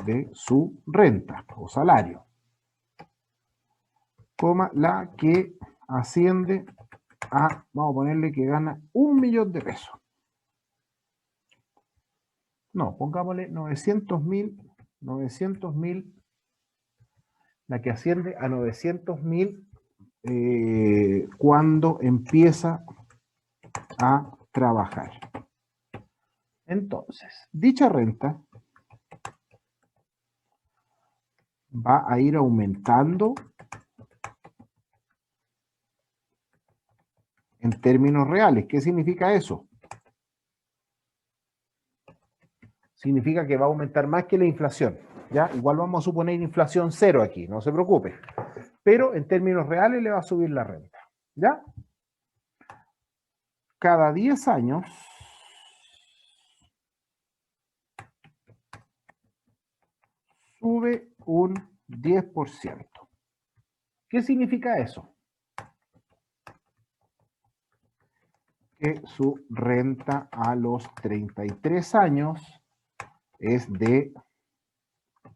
de su renta o salario, coma, la que asciende a, vamos a ponerle que gana 1.000.000 de pesos. No, pongámosle 900.000, la que asciende a 900.000 cuando empieza a trabajar. Entonces, dicha renta va a ir aumentando en términos reales. ¿Qué significa eso? Significa que va a aumentar más que la inflación. ¿Ya? Igual vamos a suponer inflación cero aquí, no se preocupe. Pero en términos reales le va a subir la renta. ¿Ya? Cada 10 años sube un 10%. ¿Qué significa eso? Que su renta a los 33 años es de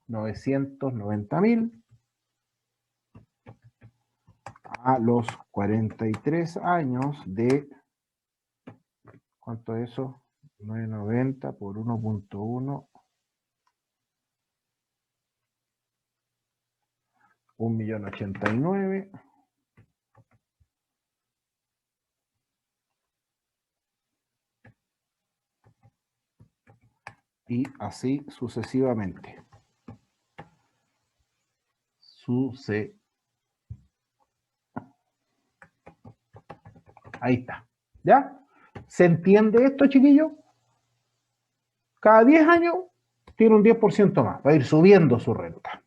990.000, a los 43 años de, ¿cuánto es eso? 990 por 1.1, 1.089.000. Y así sucesivamente. Ahí está. ¿Ya? ¿Se entiende esto, chiquillos? Cada 10 años tiene un 10% más. Va a ir subiendo su renta.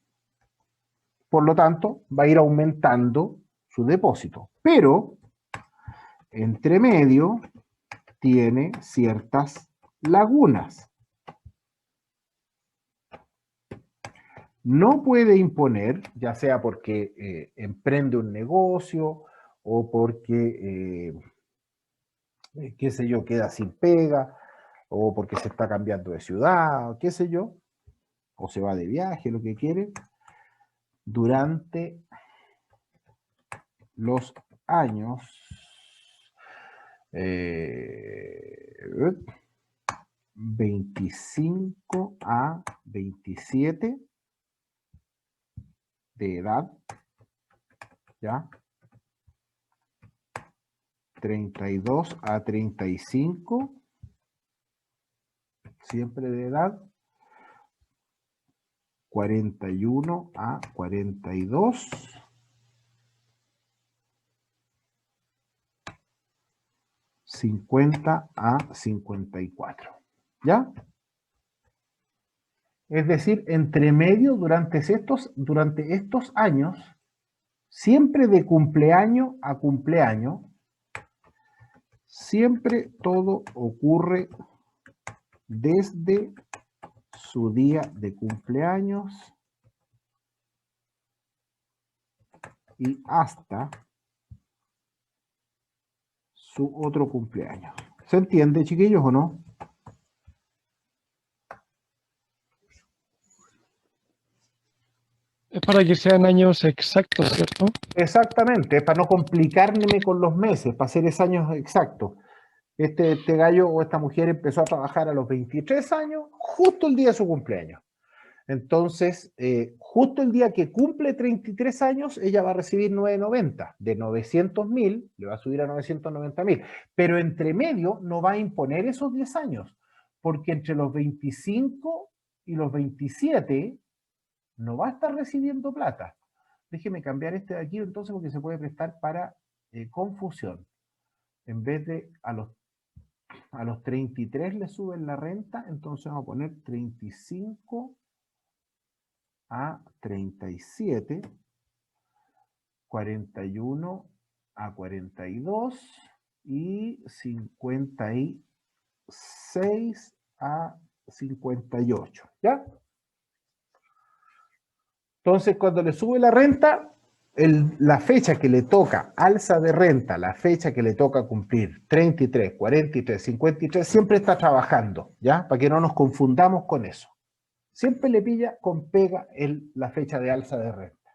Por lo tanto, va a ir aumentando su depósito. Pero, entre medio, tiene ciertas lagunas. No puede imponer, ya sea porque emprende un negocio o porque, qué sé yo, queda sin pega, o porque se está cambiando de ciudad, o qué sé yo, o se va de viaje, lo que quiere, durante los años 25 a 27 de edad, ¿ya? 32 a 35, siempre de edad. 41 a 42. 50 a 54. ¿Ya? Es decir, entre medio, durante estos años, siempre de cumpleaños a cumpleaños, siempre todo ocurre desde su día de cumpleaños y hasta su otro cumpleaños. ¿Se entiende, chiquillos, o no? Es para que sean años exactos, ¿cierto? Exactamente, es para no complicarme con los meses, para hacer esos años exactos. Este gallo o esta mujer empezó a trabajar a los 23 años, justo el día de su cumpleaños. Entonces, justo el día que cumple 33 años, ella va a recibir 990. De 900.000, le va a subir a 990.000. Pero entre medio no va a imponer esos 10 años, porque entre los 25 y los 27 no va a estar recibiendo plata. Déjeme cambiar este de aquí entonces porque se puede prestar para confusión. En vez de a los 33 le suben la renta, entonces vamos a poner 35 a 37, 41 a 42 y 56 a 58. ¿Ya? Entonces, cuando le sube la renta, la fecha que le toca alza de renta, la fecha que le toca cumplir 33, 43, 53, siempre está trabajando, ¿ya? Para que no nos confundamos con eso. Siempre le pilla con pega la fecha de alza de renta.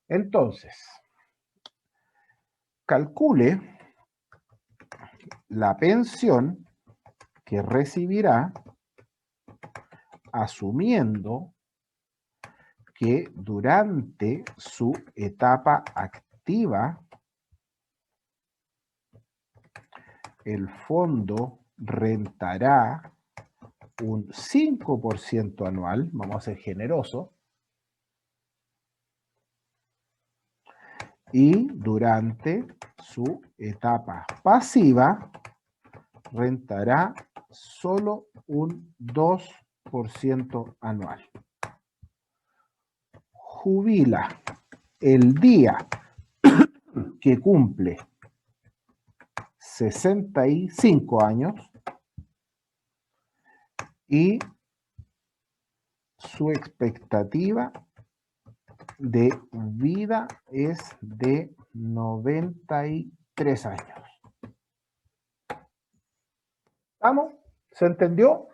Entonces, calcule la pensión que recibirá asumiendo que durante su etapa activa el fondo rentará un 5% anual, vamos a ser generosos, y durante su etapa pasiva rentará solo un 2% anual. Jubila el día que cumple 65 años y su expectativa de vida es de 93 años. ¿Vamos? ¿Se entendió?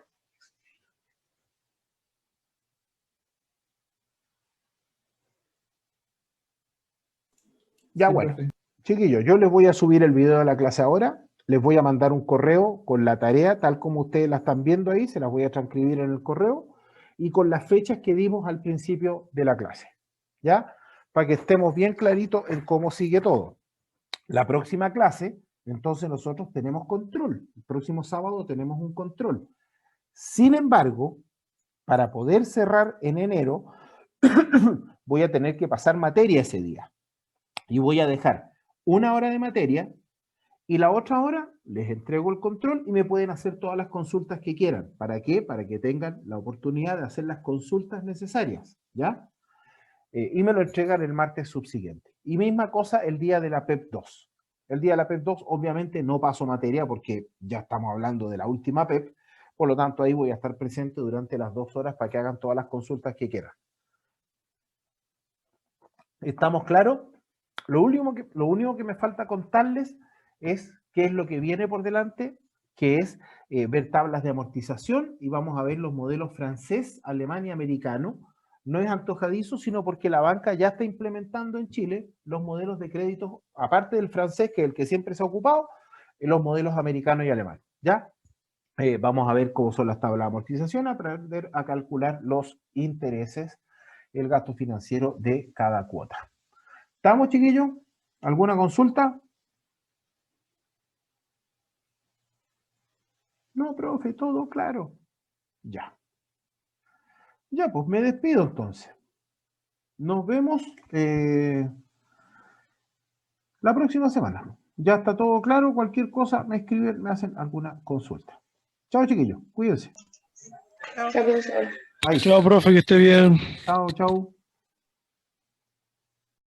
Ya, Sí, bueno. profe. Chiquillos, yo les voy a subir el video de la clase ahora, les voy a mandar un correo con la tarea, tal como ustedes la están viendo ahí, se las voy a transcribir en el correo, y con las fechas que dimos al principio de la clase, ¿ya? Para que estemos bien claritos en cómo sigue todo. La próxima clase, entonces nosotros tenemos control, el próximo sábado tenemos un control. Sin embargo, para poder cerrar en enero, voy a tener que pasar materia ese día, y voy a dejar una hora de materia y la otra hora les entrego el control y me pueden hacer todas las consultas que quieran. ¿Para qué? Para que tengan la oportunidad de hacer las consultas necesarias, ¿ya? Y me lo entregan el martes subsiguiente. Y misma cosa el día de la PEP 2. El día de la PEP 2 obviamente no paso materia porque ya estamos hablando de la última PEP, por lo tanto ahí voy a estar presente durante las 2 horas para que hagan todas las consultas que quieran. ¿Estamos claros? Lo único que me falta contarles es qué es lo que viene por delante, que es ver tablas de amortización, y vamos a ver los modelos francés, alemán y americano. No es antojadizo, sino porque la banca ya está implementando en Chile los modelos de créditos, aparte del francés, que es el que siempre se ha ocupado, los modelos americanos y alemanes. ¿Ya? Vamos a ver cómo son las tablas de amortización, aprender a calcular los intereses, el gasto financiero de cada cuota. ¿Estamos, chiquillos? ¿Alguna consulta? No, profe, todo claro. Ya. Ya, pues me despido entonces. Nos vemos la próxima semana. Ya está todo claro. Cualquier cosa me escriben, me hacen alguna consulta. Chao, chiquillos. Cuídense. Chao, profesor. Ahí. Chao, profe, que esté bien. Chao, chao.